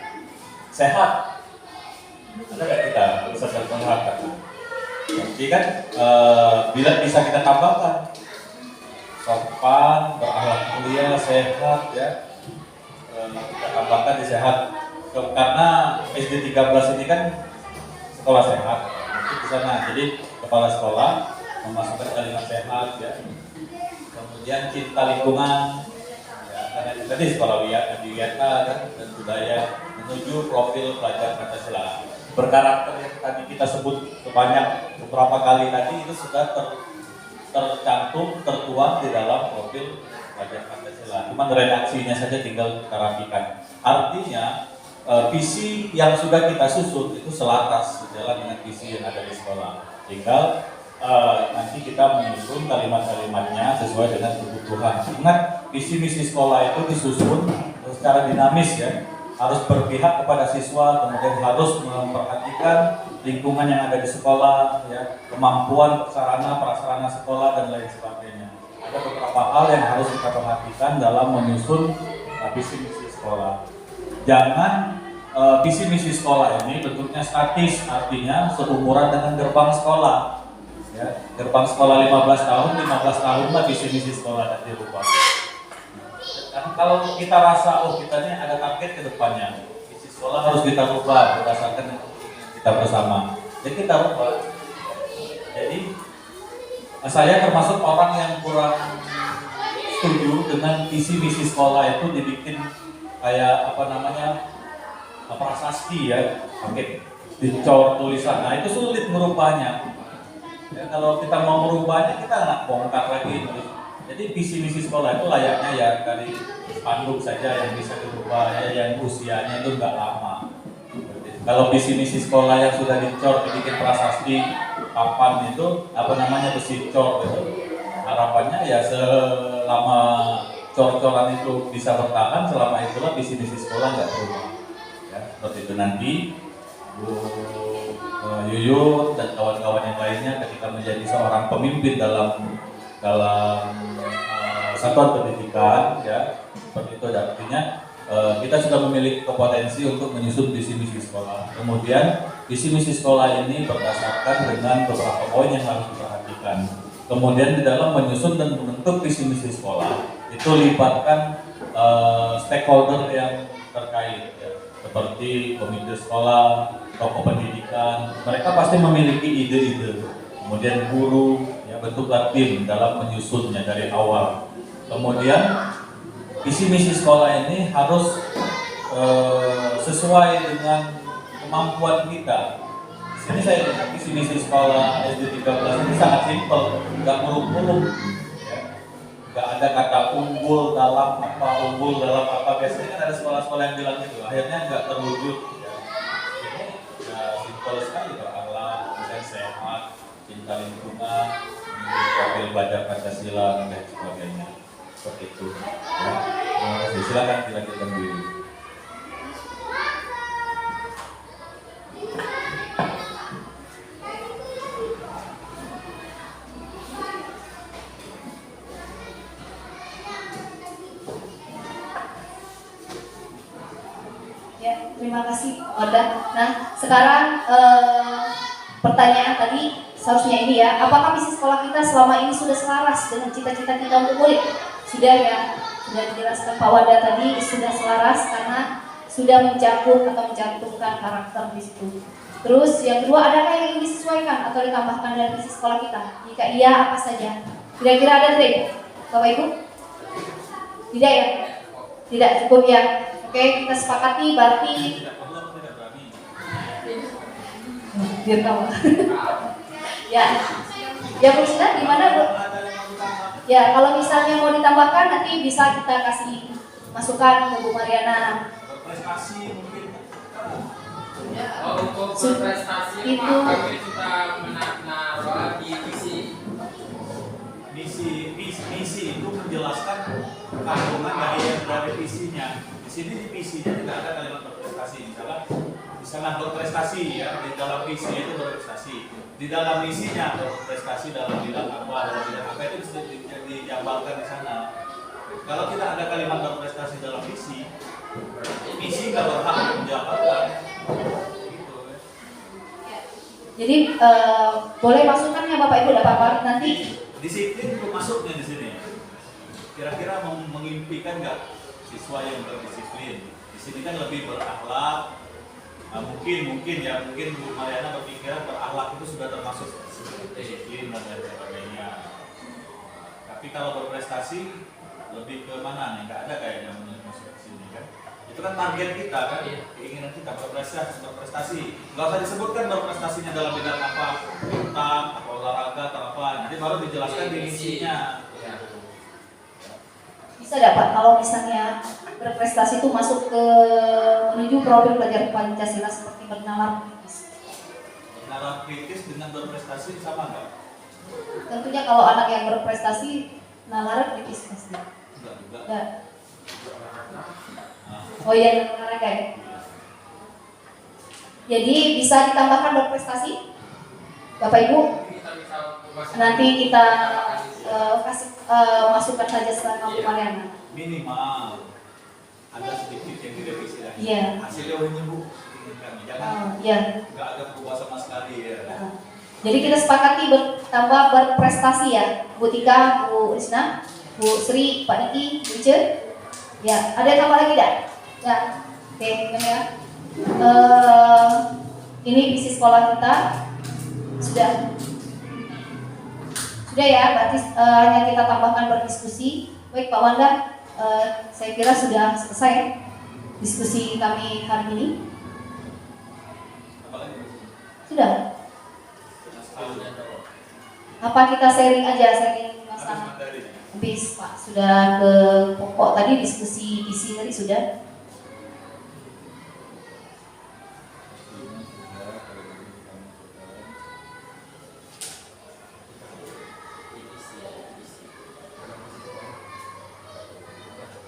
[SPEAKER 2] sehat, ada nggak kita peserta kesehatan? Jadi kan bila bisa kita tambahkan sopan, berakhlak mulia, sehat, ya. Kita tambahkan di sehat karena SD 13 ini kan sekolah sehat itu di sana. Jadi kepala sekolah memasukkan kalimat sehat, ya. Kemudian cinta lingkungan, ya, karena tadi sekolah Wiyata kan, dan budaya menuju profil pelajar Pancasila. Berkarakter yang tadi kita sebut sebanyak beberapa kali tadi itu sudah tercantum, tertuang di dalam profil pelajar Pancasila. Cuman redaksinya saja tinggal kita rapikan. Artinya visi yang sudah kita susun itu selaras sejalan dengan visi yang ada di sekolah. Tinggal nanti kita menyusun kalimat-kalimatnya sesuai dengan kebutuhan. Ingat, visi misi sekolah itu disusun secara dinamis, ya. Harus berpihak kepada siswa, kemudian harus memperhatikan lingkungan yang ada di sekolah, ya, kemampuan sarana prasarana sekolah dan lain sebagainya. Ada beberapa hal yang harus kita perhatikan dalam menyusun visi misi sekolah. Jangan visi misi sekolah ini bentuknya statis, artinya seumuran dengan gerbang sekolah. Ya, gerbang sekolah 15 tahun lah visi misi sekolah nanti rubah. Karena kalau kita rasa kita ini ada target ke depannya, visi sekolah harus kita rubah berdasarkan kita bersama. Jadi kita rubah. Jadi saya termasuk orang yang kurang setuju dengan visi misi sekolah itu dibikin kayak prasasti, ya, pakai dicor tulisan. Nah, itu sulit merubahnya. Ya, kalau kita mau merubahnya kita nggak bongkar lagi. Jadi visi misi sekolah itu layaknya ya dari spanduk saja yang bisa dirubah, ya, yang usianya itu nggak lama. Kalau visi misi sekolah yang sudah dicor dibikin prasasti papan itu besi cor gitu. Harapannya ya selama cor-coran itu bisa bertahan, selama itulah visi misi sekolah nggak berubah. Ya, seperti itu nanti Bu Yuyut dan kawan-kawan yang lainnya ketika menjadi seorang pemimpin dalam satuan pendidikan, ya, seperti itu. Artinya kita sudah memiliki kompetensi untuk menyusun visi misi sekolah. Kemudian visi misi sekolah ini berdasarkan dengan beberapa poin yang harus diperhatikan. Kemudian di dalam menyusun dan membentuk visi misi sekolah itu libatkan stakeholder yang terkait, ya, seperti komite sekolah, tokoh pendidikan. Mereka pasti memiliki ide-ide. Kemudian guru, ya, bentuklah tim dalam menyusunnya dari awal. Kemudian visi misi sekolah ini harus sesuai dengan kemampuan kita. Di sini saya lihat visi misi sekolah SD 13 ini sangat simpel, nggak muluk-muluk. Nggak ada kata unggul dalam apa. Biasanya kan ada sekolah-sekolah yang bilang gitu, akhirnya nggak terwujud. Ini ya simpel sekali, berakhlak, kemudian sehat, cinta lingkungan, profil belajar Pancasila dan sebagainya. Seperti itu. Ya. Terima kasih. Silakan dilanjutkan dulu.
[SPEAKER 1] Terima kasih Oda. Nah, sekarang pertanyaan tadi seharusnya ini ya, apakah visi sekolah kita selama ini sudah selaras dengan cita-cita kita untuk murid? Sudah ya, sudah dijelaskan Pak Wanda tadi, sudah selaras karena sudah mencakup atau mencantumkan karakter di situ. Terus yang kedua, adakah yang ingin disesuaikan atau ditambahkan dari visi sekolah kita? Jika iya, apa saja? Kira-kira ada tidak, Bapak Ibu? Tidak ya? Tidak cukup ya? Oke, kita sepakati berarti
[SPEAKER 2] Tidak perlu atau tidak berani?
[SPEAKER 1] biar tahu. Ya, ya Bu Sina, gimana Bu?
[SPEAKER 2] Ada yang mau ditambah?
[SPEAKER 1] Ya, kalau misalnya mau ditambahkan nanti bisa kita kasih masukan ke Bu Mariana.
[SPEAKER 2] Berprestasi mungkin.
[SPEAKER 3] Oh, untuk berprestasi
[SPEAKER 1] Itu.
[SPEAKER 3] Pak, kami sudah menaruh di visi.
[SPEAKER 2] Misi itu menjelaskan kandungan dari visinya. Di sini di visinya tidak ada kalimat berprestasi. Misalnya berprestasi ya, di dalam visi itu berprestasi. Di dalam misinya berprestasi dalam bidang apa itu bisa dijabarkan di sana. Kalau kita ada kalimat berprestasi dalam misi nggak berhak menjabarkan. Gitu.
[SPEAKER 1] Jadi boleh masukannya Bapak Ibu, tidak apa-apa nanti.
[SPEAKER 2] Disiplin itu masuknya di sini. Kira-kira mengimpikan nggak siswa yang berdisiplin? Di sini kan lebih berakhlak. Nah, mungkin Bu Mariana berpikiran berakhlak itu sudah termasuk disiplin dan lain sebagainya. Tapi kalau berprestasi lebih ke mana nih? Nggak ada kayaknya masuk ke sini kan? Itu kan target kita kan, keinginan kita berprestasi. Nggak usah disebutkan berprestasinya dalam bidang apa, tentang apa olahraga atau apa. Nanti baru dijelaskan di misinya.
[SPEAKER 1] Bisa dapat kalau misalnya berprestasi itu masuk ke menuju profil pelajar Pancasila seperti bernalar kritis.
[SPEAKER 2] Bernalar kritis dengan berprestasi sama nggak?
[SPEAKER 1] Tentunya kalau anak yang berprestasi nalar kritis pasti.
[SPEAKER 2] Enggak juga.
[SPEAKER 1] Enggak.
[SPEAKER 2] Nah,
[SPEAKER 1] Oh iya, olahraga ya. Jadi bisa ditambahkan berprestasi, Bapak Ibu. Nanti kita kasih masukan saja setelah Bu Mariana.
[SPEAKER 2] minimal ada sedikit yang direvisi lagi.
[SPEAKER 1] Iya.
[SPEAKER 2] Hasilnya ini Bu, inginkan jangan
[SPEAKER 1] Iya.
[SPEAKER 2] nggak ada perubahan sama sekali ya.
[SPEAKER 1] Jadi kita sepakati bertambah berprestasi ya, Bu Tika, Bu Risna, Bu Sri, Pak Niki, Bu Ice. Ya, ada yang tambah lagi tidak? Ya, oke, ini ya. Ini visi sekolah kita sudah ya, berarti hanya kita tambahkan berdiskusi. Baik Pak Wanda, saya kira sudah selesai diskusi kami hari ini.
[SPEAKER 2] Apa lagi?
[SPEAKER 1] Sudah. Apa kita sharing aja, sharing masalah?
[SPEAKER 2] Materi.
[SPEAKER 1] Habis Pak, sudah ke pokok tadi, diskusi isi tadi sudah.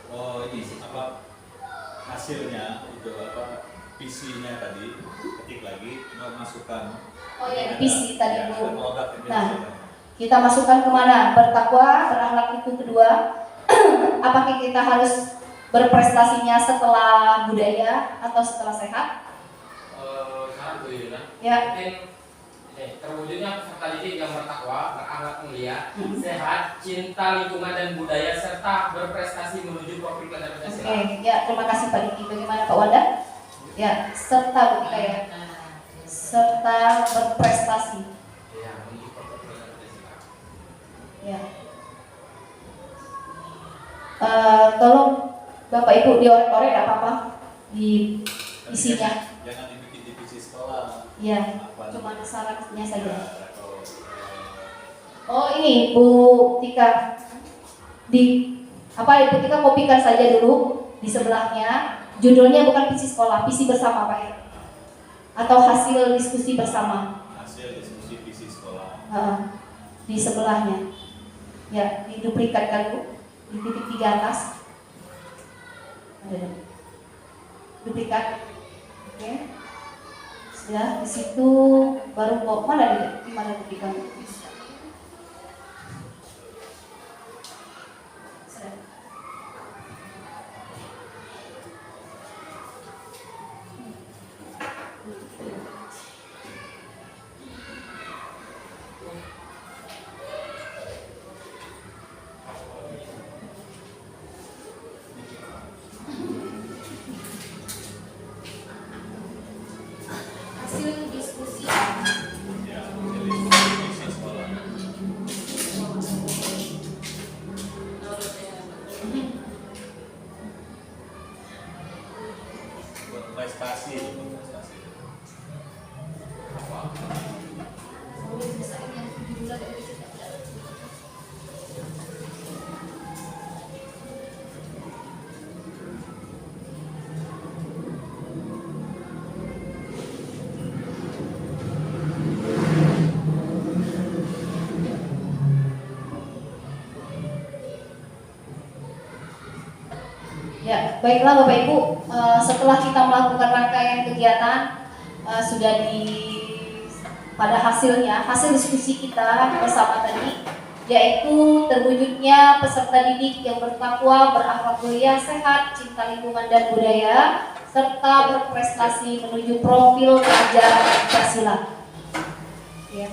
[SPEAKER 2] Oh ini apa hasilnya itu apa visinya tadi ketik lagi masukkan.
[SPEAKER 1] Oh ya, visi tadi Bu.
[SPEAKER 2] Produk yang
[SPEAKER 1] Nah.
[SPEAKER 2] dihasilkan.
[SPEAKER 1] Kita masukkan kemana? Bertakwa, berakhlak itu kedua. Apakah kita harus berprestasinya setelah budaya atau setelah sehat?
[SPEAKER 3] Satu ya.
[SPEAKER 1] Ya.
[SPEAKER 3] Mungkin terwujudnya peserta didik yang bertakwa, berakhlak mulia, sehat, cinta lingkungan dan budaya serta berprestasi menuju profil pelajar Pancasila.
[SPEAKER 1] Oke, ya terima kasih Pak Diki. Bagaimana Pak Wanda? Ya, serta Bu Tika ya. Serta berprestasi.
[SPEAKER 3] Ya, menuju profil pelajar Pancasila.
[SPEAKER 1] Ya. Tolong Bapak Ibu diorek-orek nggak apa-apa di isinya.
[SPEAKER 2] Jangan dibikin divisi sekolah.
[SPEAKER 1] Ya,
[SPEAKER 2] Apa
[SPEAKER 1] cuma syaratnya saja.
[SPEAKER 2] atau
[SPEAKER 1] Oh ini Bu Tika, di apa Ibu Tika kopikan saja dulu di sebelahnya. Judulnya bukan visi sekolah, visi bersama Pak ya, atau hasil diskusi bersama.
[SPEAKER 2] hasil diskusi visi sekolah.
[SPEAKER 1] Di sebelahnya, ya diduplikatkan Bu, di titik 3 atas. Ada duplikat, oke. Sudah di situ baru kok mana di mana duplikat?
[SPEAKER 2] berprestasi.
[SPEAKER 1] Ya, baiklah Bapak Ibu, setelah kita melakukan rangkaian kegiatan sudah pada hasil diskusi kita bersama tadi, yaitu terwujudnya peserta didik yang bertakwa, berakhlak mulia, sehat, cinta lingkungan dan budaya, serta berprestasi menuju profil ajaran Pancasila. Ya.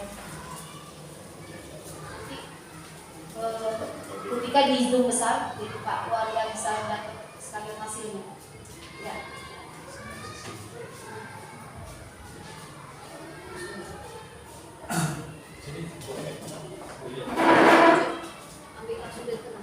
[SPEAKER 1] Ketika di Zoom besar, jadi Pak Warga bisa melihat sekalian hasilnya. Ya. Ambil langsung dari tengah.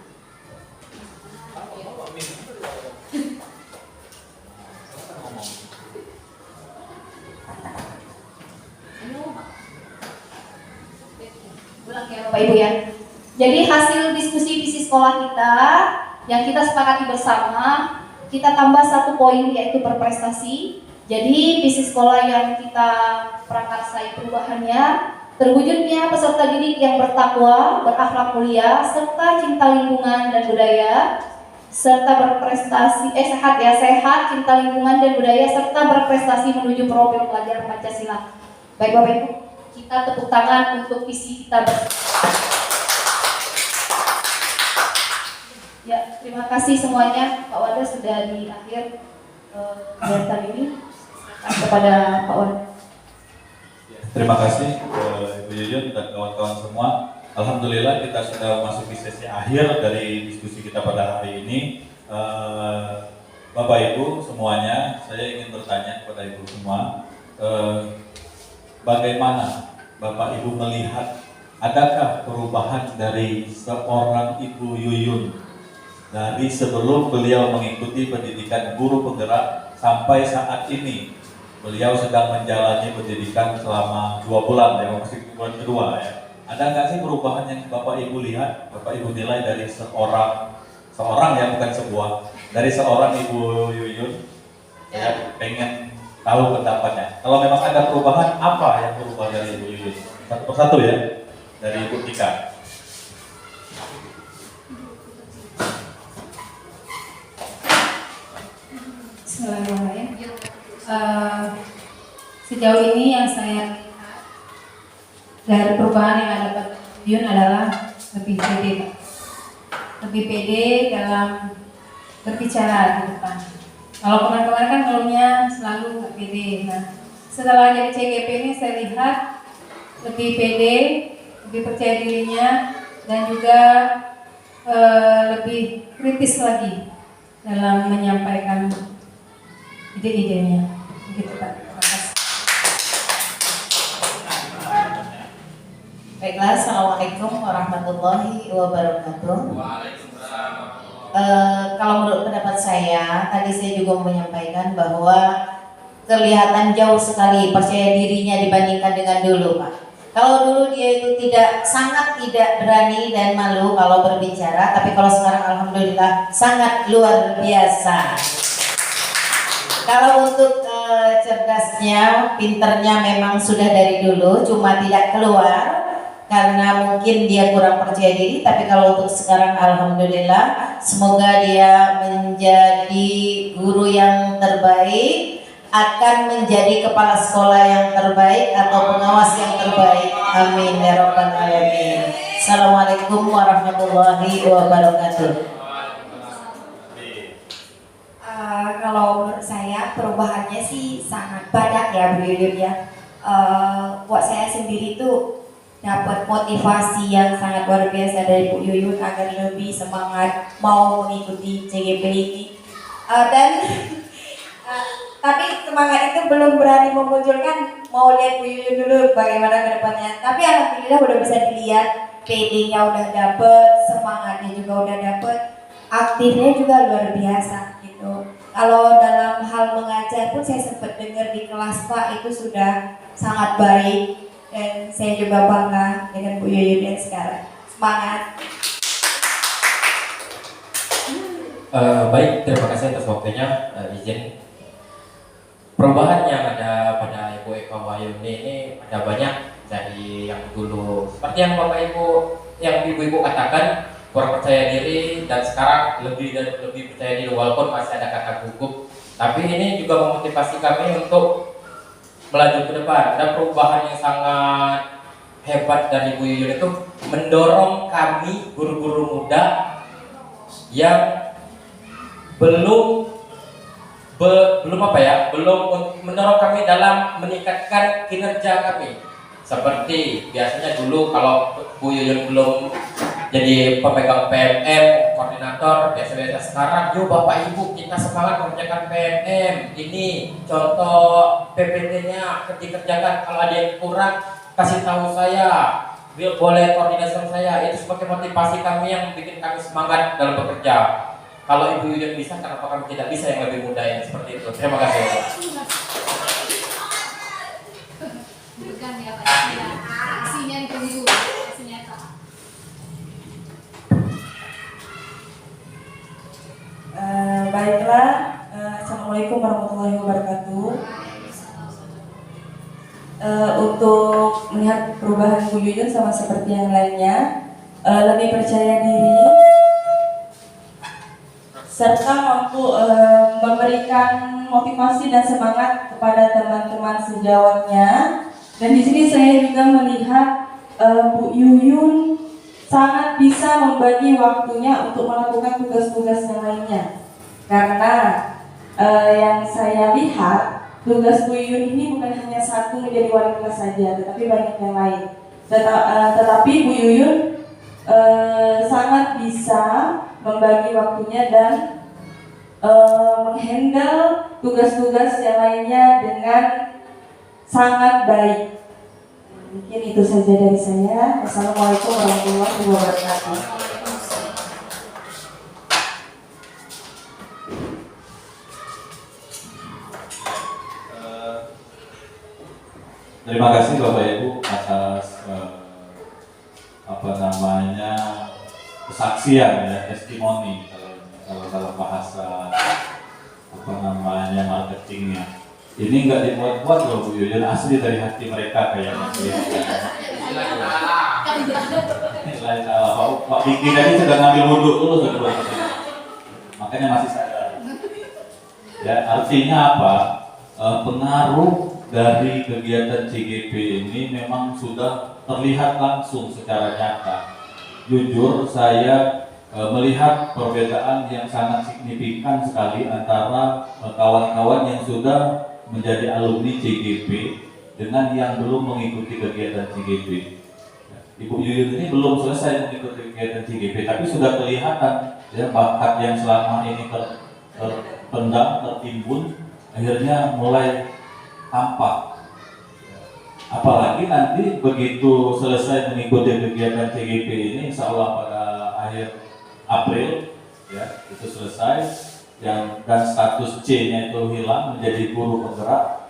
[SPEAKER 1] Ulang ya Bapak Ibu ya. Jadi hasil diskusi visi sekolah kita yang kita sepakati bersama, kita tambah satu poin yaitu berprestasi. Jadi visi sekolah yang kita prakarsai perubahannya, terwujudnya peserta didik yang bertakwa, berakhlak mulia, serta cinta lingkungan dan budaya, serta berprestasi sehat, cinta lingkungan dan budaya, serta berprestasi menuju profil pelajar Pancasila. Baik Bapak Ibu, kita tepuk tangan untuk visi kita bersama. Ya, terima kasih semuanya. Pak Wanda sudah di akhir kegiatan ini. Kepada Pak Wanda.
[SPEAKER 2] Terima kasih Ibu Yuyun dan kawan-kawan semua. Alhamdulillah kita sudah masuk di sesi akhir dari diskusi kita pada hari ini. Bapak Ibu semuanya, saya ingin bertanya kepada Ibu semua, bagaimana Bapak Ibu melihat adakah perubahan dari seorang Ibu Yuyun dari sebelum beliau mengikuti pendidikan guru penggerak sampai saat ini beliau sedang menjalani pendidikan selama 2 bulan ya, masih bulan kedua ya. Ada nggak sih perubahan yang Bapak Ibu lihat, Bapak Ibu nilai dari seorang ya, bukan sebuah, dari seorang Ibu Yuyun? Saya pengen tahu pendapatnya. Kalau memang ada perubahan, apa yang berubah dari Ibu Yuyun? Satu persatu ya, dari Ibu Tika.
[SPEAKER 7] Bismillahirrahmanirrahim. Sejauh ini yang saya lihat dari perubahan yang ada Pak Yun adalah lebih pede, Pak. Lebih pede dalam berbicara di depan. Kalau kemarin-kemarin kan keluhnya selalu nggak pede. Nah, setelah jadi CGP ini saya lihat lebih pede, lebih percaya dirinya, dan juga lebih kritis lagi dalam menyampaikan ide-idenya. Begitu Pak. Terima kasih.
[SPEAKER 8] Baiklah, Assalamualaikum warahmatullahi wabarakatuh. Kalau menurut pendapat saya, tadi saya juga menyampaikan bahwa kelihatan jauh sekali percaya dirinya dibandingkan dengan dulu, Pak. Kalau dulu dia itu sangat tidak berani dan malu kalau berbicara, tapi kalau sekarang alhamdulillah sangat luar biasa. Kalau untuk cerdasnya, pinternya memang sudah dari dulu, cuma tidak keluar karena mungkin dia kurang percaya diri. Tapi kalau untuk sekarang alhamdulillah, semoga dia menjadi guru yang terbaik, akan menjadi kepala sekolah yang terbaik atau pengawas yang terbaik. Amin ya rabbal alamin. Assalamualaikum warahmatullahi wabarakatuh.
[SPEAKER 5] Kalau menurut saya perubahannya sih sangat banyak ya Bu Yuyun ya. Buat saya sendiri tuh dapat motivasi yang sangat luar biasa dari Bu Yuyun agar lebih semangat mau mengikuti CGP ini. Tapi semangat itu belum berani memunculkan, mau lihat Bu Yuyun dulu bagaimana ke depannya. Tapi alhamdulillah udah bisa dilihat, PD-nya udah dapet, semangatnya juga udah dapet, aktifnya juga luar biasa gitu. Kalau dalam hal mengajar pun saya sempat dengar di kelas Pak itu sudah sangat baik dan saya juga bangga dengan Bu Yuyun yang sekarang. Semangat.
[SPEAKER 6] Baik, terima kasih atas waktunya. Izin perubahan yang ada pada Ibu Eka Wahyuni ini ada banyak dari yang dulu seperti yang Bapak Ibu, yang Ibu-Ibu katakan kurang percaya diri, dan sekarang lebih percaya diri walaupun masih ada kata gugup. Tapi ini juga memotivasi kami untuk melaju ke depan. Ada perubahan yang sangat hebat dari Bu Yuyun itu mendorong kami guru-guru muda yang belum mendorong kami dalam meningkatkan kinerja kami. Seperti biasanya dulu kalau Bu Yuyun belum jadi pemegang PMM, koordinator, biasa-biasa. Sekarang, yuk Bapak Ibu kita semangat mengerjakan PMM. Ini contoh PPT-nya dikerjakan. Kalau ada yang kurang, kasih tahu saya. Boleh koordinasi sama saya. Itu sebagai motivasi kami yang bikin kami semangat dalam bekerja. Kalau Ibu Yuyun bisa, kenapa kami tidak bisa yang lebih muda yang seperti itu? Terima kasih.
[SPEAKER 1] Bukan ya Pak. Aksinya itu dulu. Aksinya itu.
[SPEAKER 4] Baiklah, Assalamualaikum warahmatullahi wabarakatuh. Untuk melihat perubahan Bu Yuyun sama seperti yang lainnya, lebih percaya diri, serta mampu memberikan motivasi dan semangat kepada teman-teman sejawatnya. Dan di sini saya juga melihat Bu Yuyun sangat bisa membagi waktunya untuk melakukan tugas-tugas yang lainnya. Karena yang saya lihat, tugas Bu Yuyun ini bukan hanya satu menjadi wali kelas saja, tetapi banyak yang lain. Tetapi Bu Yuyun sangat bisa membagi waktunya dan menghandle tugas-tugas yang lainnya dengan sangat baik. Mungkin itu saja dari saya. Assalamualaikum warahmatullahi wabarakatuh.
[SPEAKER 2] Terima kasih Bapak Ibu atas kesaksian ya, testimoni kalau dalam bahasa marketingnya. Ini nggak dibuat-buat loh Bu Yuyun, asli dari hati mereka kayaknya. Pak Diki tadi sudah ngambil wudhu dulu sebelum kesini, makanya masih sadar. Ya, artinya apa? Pengaruh dari kegiatan CGP ini memang sudah terlihat langsung secara nyata. Jujur saya melihat perbedaan yang sangat signifikan sekali antara kawan-kawan yang sudah menjadi alumni CGP dengan yang belum mengikuti kegiatan CGP. Ibu Yuyun ini belum selesai mengikuti kegiatan CGP, tapi sudah kelihatan ya, bakat yang selama ini terpendam, tertimbun, akhirnya mulai tampak. Apalagi nanti begitu selesai mengikuti kegiatan CGP ini, insya Allah pada akhir April ya itu selesai, dan status C-nya itu hilang menjadi guru penggerak.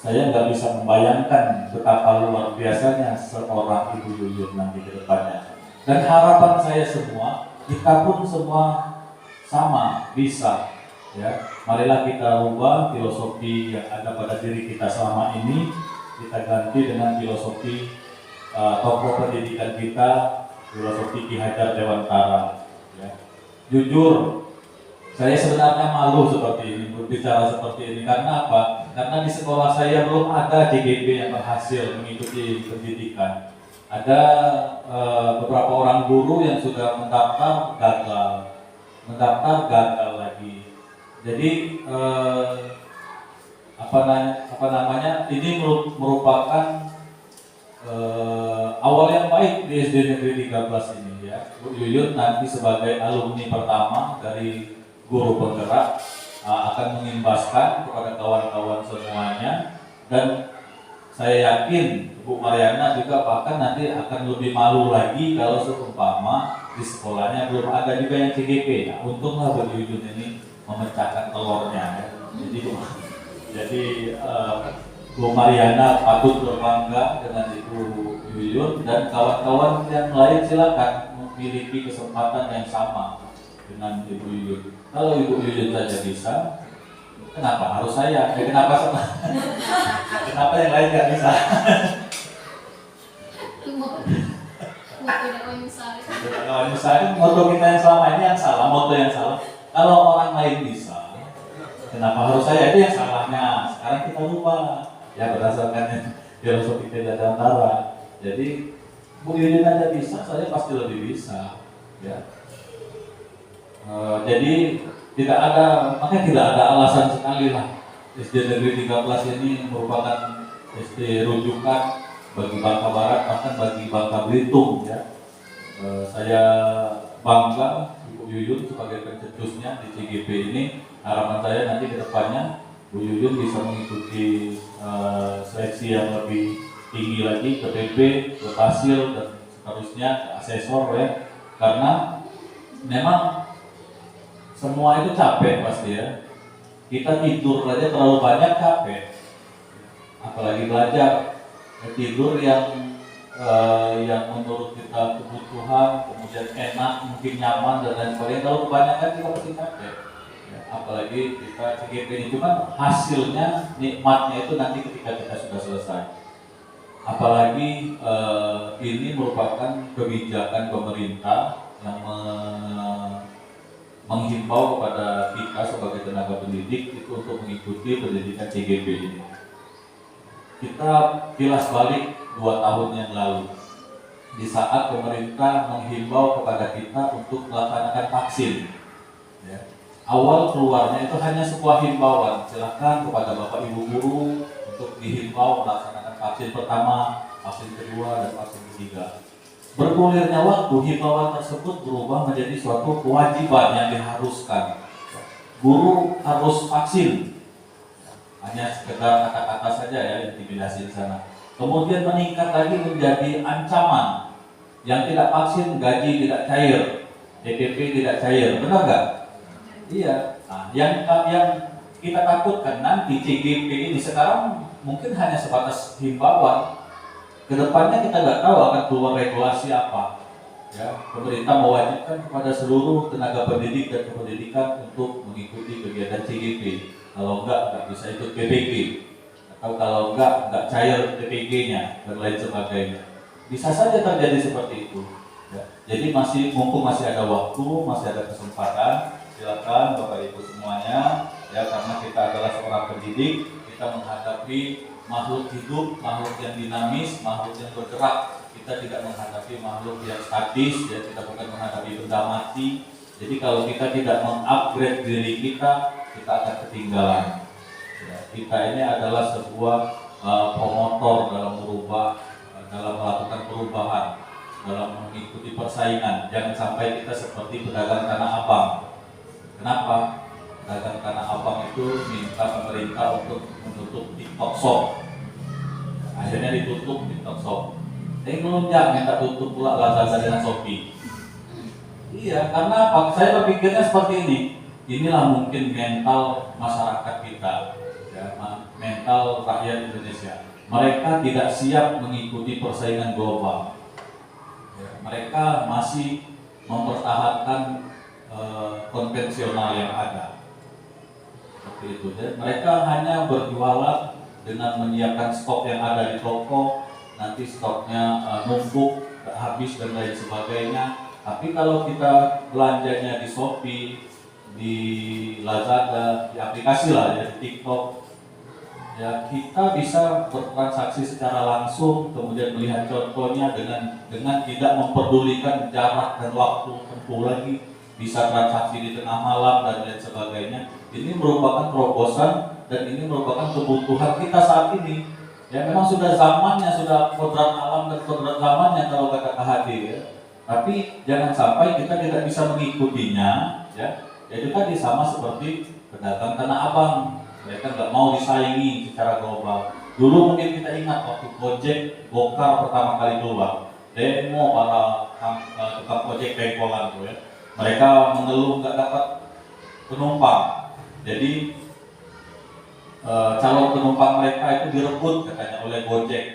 [SPEAKER 2] Saya nggak bisa membayangkan betapa luar biasanya seorang Ibu Yuyun nanti ke depannya. Dan harapan saya semua, kita pun semua sama bisa ya. Marilah kita ubah filosofi yang ada pada diri kita selama ini, kita ganti dengan filosofi tokoh pendidikan kita, filosofi Ki Hajar Dewantara. Ya. Jujur, saya sebenarnya malu seperti ini, berbicara seperti ini. Karena apa? Karena di sekolah saya belum ada CGP yang berhasil mengikuti pendidikan. Ada beberapa orang guru yang sudah mendaftar gagal lagi. Jadi ini merupakan awal yang baik di SD Negeri 13 ini ya. Bu Yuyun nanti sebagai alumni pertama dari guru penggerak akan mengimbaskan kepada kawan-kawan semuanya, dan saya yakin Bu Mariana juga bahkan nanti akan lebih malu lagi kalau seumpama di sekolahnya belum ada juga yang CGP. Nah, untunglah Bu Yuyun ini
[SPEAKER 9] memecahkan telurnya ya. Jadi Bu Mariana patut berbangga dengan Ibu Yuyun, dan kawan-kawan yang lain silakan memiliki kesempatan yang sama dengan Ibu Yuyun. Kalau Ibu Yuyun saja bisa, kenapa harus saya? Kenapa sama? Kenapa yang lain nggak bisa? Kalau misalnya moto kita yang selama ini yang salah, moto yang salah. Kalau orang lain bisa, kenapa harus saya? Itu yang salahnya. Sekarang kita lupa ya, berdasarkan filosofi Dirgantara. Jadi Bu Yuyun aja bisa, saya pasti lebih bisa ya. Jadi makanya tidak ada alasan sekali lah. SD Negeri 13 ini merupakan SD rujukan bagi Bangka Barat, bahkan bagi Bangka Belitung ya. Saya bangga Ibu Yuyun sebagai pencetusnya di CGP ini. Harapan saya nanti ke depannya Bu Yuyun bisa mengikuti seleksi yang lebih tinggi lagi ke PP, ke Hasil, dan seterusnya ke asesor ya. Karena memang semua itu capek pasti ya. Kita tidur aja terlalu banyak capek, apalagi belajar. Tidur yang menurut kita kebutuhan, kemudian enak, mungkin nyaman dan lain sebagainya. Kalau kebanyakan kita pasti capek ya. Apalagi kita CGP ini, cuma hasilnya, nikmatnya itu nanti ketika kita sudah selesai. Apalagi ini merupakan kebijakan pemerintah yang menghimbau kepada kita sebagai tenaga pendidik itu untuk mengikuti pendidikan CGP ini. Kita kilas balik 2 tahun yang lalu, di saat pemerintah menghimbau kepada kita untuk melaksanakan vaksin ya. Awal keluarnya itu hanya sebuah himbauan, silakan kepada Bapak Ibu guru untuk dihimbau melaksanakan vaksin pertama, vaksin kedua, dan vaksin ketiga. Bergulirnya waktu, himbauan tersebut berubah menjadi suatu kewajiban yang diharuskan. Guru harus vaksin, hanya sekedar kata-kata saja ya, intimidasi di sana. Kemudian meningkat lagi menjadi ancaman, yang tidak vaksin gaji tidak cair, DPP tidak cair, benar nggak? Iya. Nah, yang kita takutkan nanti CGP ini sekarang mungkin hanya sebatas himbauan. Kedepannya kita nggak tahu akan keluar regulasi apa. Ya, pemerintah mewajibkan kepada seluruh tenaga pendidik dan kependidikan untuk mengikuti kegiatan CGP. Kalau nggak bisa ikut PPG, atau kalau nggak cair PPG-nya dan lain sebagainya. Bisa saja terjadi seperti itu. Ya. Jadi mumpung masih ada waktu, masih ada kesempatan, silakan Bapak Ibu semuanya, ya, karena kita adalah seorang pendidik, kita menghadapi makhluk hidup, makhluk yang dinamis, makhluk yang bergerak. Kita tidak menghadapi makhluk yang statis, ya, kita bukan menghadapi benda mati. Jadi kalau kita tidak mengupgrade diri kita akan ketinggalan. Ya, kita ini adalah sebuah promotor dalam dalam melakukan perubahan, dalam mengikuti persaingan. Jangan sampai kita seperti pedagang Tanah Abang. Kenapa? Pedagang Tanah Abang itu minta pemerintah untuk menutup TikTok Shop. Akhirnya ditutup TikTok Shop. Melunjak minta tutup pula Lazada dan Shopee. Iya, karena apa? Saya berpikirnya seperti ini. Inilah mungkin mental masyarakat kita, ya, mental rakyat Indonesia. Mereka tidak siap mengikuti persaingan global. Ya, mereka masih mempertahankan konvensional yang ada. Seperti itu. Dan mereka hanya berjualan dengan menyiapkan stok yang ada di toko, nanti stoknya numpuk, habis dan lain sebagainya. Tapi kalau kita belanjanya di Shopee, di Lazada, di aplikasi lah ya, di TikTok, ya kita bisa bertransaksi secara langsung, kemudian melihat contohnya dengan tidak memperdulikan jarak dan waktu tempuh lagi, bisa transaksi di tengah malam dan lain sebagainya. Ini merupakan terobosan dan ini merupakan kebutuhan kita saat ini. Ya memang sudah zamannya, sudah kodrat alam dan kodrat zamannya kalau kata KHD ya. Tapi jangan sampai kita tidak bisa mengikutinya, ya. Itu tadi sama seperti pedagang Tanah Abang, mereka nggak mau disaingi secara global. Dulu mungkin kita ingat waktu Gojek, Gokar pertama kali keluar, demo para tukang ojek pengkolan tuh ya. Mereka mengeluh nggak dapat penumpang. Jadi calon penumpang mereka itu direbut katanya oleh Gojek,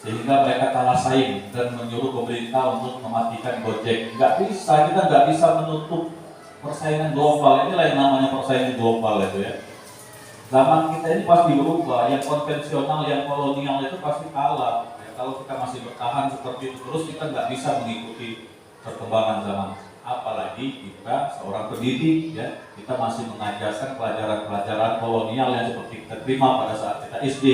[SPEAKER 9] sehingga mereka kalah saing dan menyuruh pemerintah untuk mematikan Gojek. Nggak bisa, kita nggak bisa menutup persaingan global. Inilah yang namanya persaingan global itu ya. Zaman kita ini pasti berubah, yang konvensional, yang kolonial itu pasti kalah. Ya, kalau kita masih bertahan seperti itu terus, kita nggak bisa mengikuti perkembangan zaman. Apalagi kita seorang pendidik, ya, kita masih mengajarkan pelajaran-pelajaran kolonial yang seperti kita terima pada saat kita SD,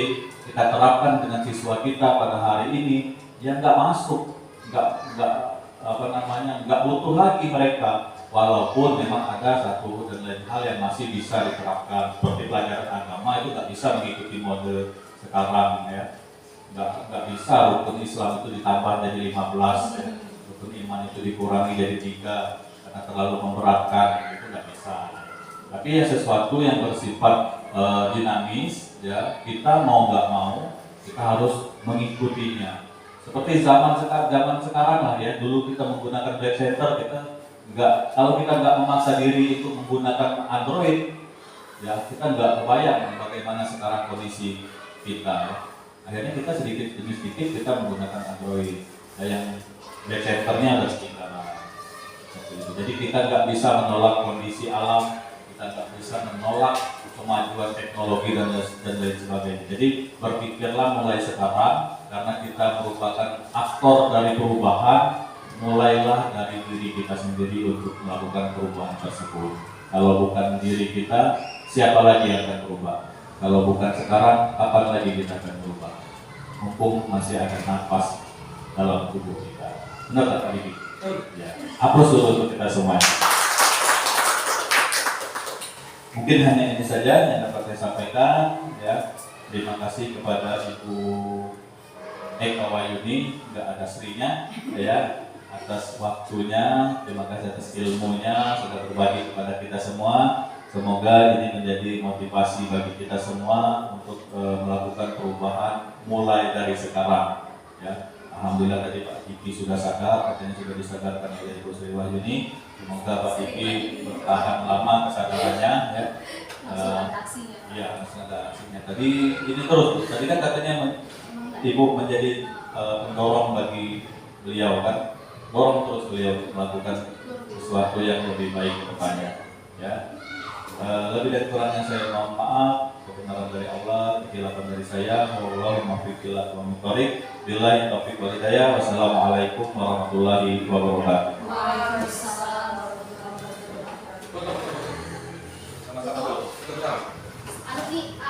[SPEAKER 9] kita terapkan dengan siswa kita pada hari ini, yang nggak masuk, nggak butuh lagi mereka. Walaupun memang ada satu dan lain hal yang masih bisa diterapkan, seperti pelajaran agama itu nggak bisa mengikuti mode sekarang, ya. Nggak bisa rukun Islam itu ditambah jadi 15, ya. Rukun iman itu dikurangi jadi 3 karena terlalu memberatkan, itu nggak bisa. Tapi ya sesuatu yang bersifat dinamis, ya, kita mau nggak mau kita harus mengikutinya. Seperti zaman sekarang lah ya, dulu kita menggunakan Black Center, kalau kita nggak memaksa diri untuk menggunakan Android, ya kita nggak kebayang bagaimana sekarang kondisi kita. Ya. Akhirnya kita sedikit demi sedikit kita menggunakan Android, ya, yang Black Centernya harus kita. Jadi kita nggak bisa menolak kondisi alam, kita nggak bisa menolak kemajuan teknologi dan lain sebagainya. Jadi berpikirlah mulai sekarang, karena kita merupakan aktor dari perubahan. Mulailah dari diri kita sendiri untuk melakukan perubahan tersebut. Kalau bukan diri kita, siapa lagi yang akan berubah? Kalau bukan sekarang, kapan lagi kita akan berubah? Mumpung masih ada nafas dalam tubuh kita. Benar tak Pak Diki? Ya. Aplaus dulu untuk kita semua. Mungkin hanya ini saja yang dapat saya sampaikan. Ya. Terima kasih kepada Ibu Eka Wayuni, nggak ada Srinya, ya, atas waktunya. Terima kasih atas ilmunya sudah berbagi kepada kita semua. Semoga ini menjadi motivasi bagi kita semua untuk melakukan perubahan mulai dari sekarang. Ya. Alhamdulillah tadi Pak Diki sudah sadar, katanya sudah disadarkan oleh Ibu Sri Wahyuni. Semoga Pak Diki bertahan lama kesadarannya. Ya. Iya, masih ada aksinya. Tadi ini terus. Tadi kan katanya Ibu menjadi pendorong bagi beliau kan. Dorong terus beliau untuk melakukan sesuatu yang lebih baik ke depannya. Ya. Lebih dari kurangnya saya mohon maaf. Kebenaran dari Allah, kehilafan dari saya. Wallahul muwaffiq ila aqwamit thoriq. Billahi taufiq wal hidayah. Wassalamualaikum warahmatullahi wabarakatuh.
[SPEAKER 1] Waalaikumsalam warahmatullahi wabarakatuh.
[SPEAKER 2] Sama-sama.
[SPEAKER 1] Anu nih,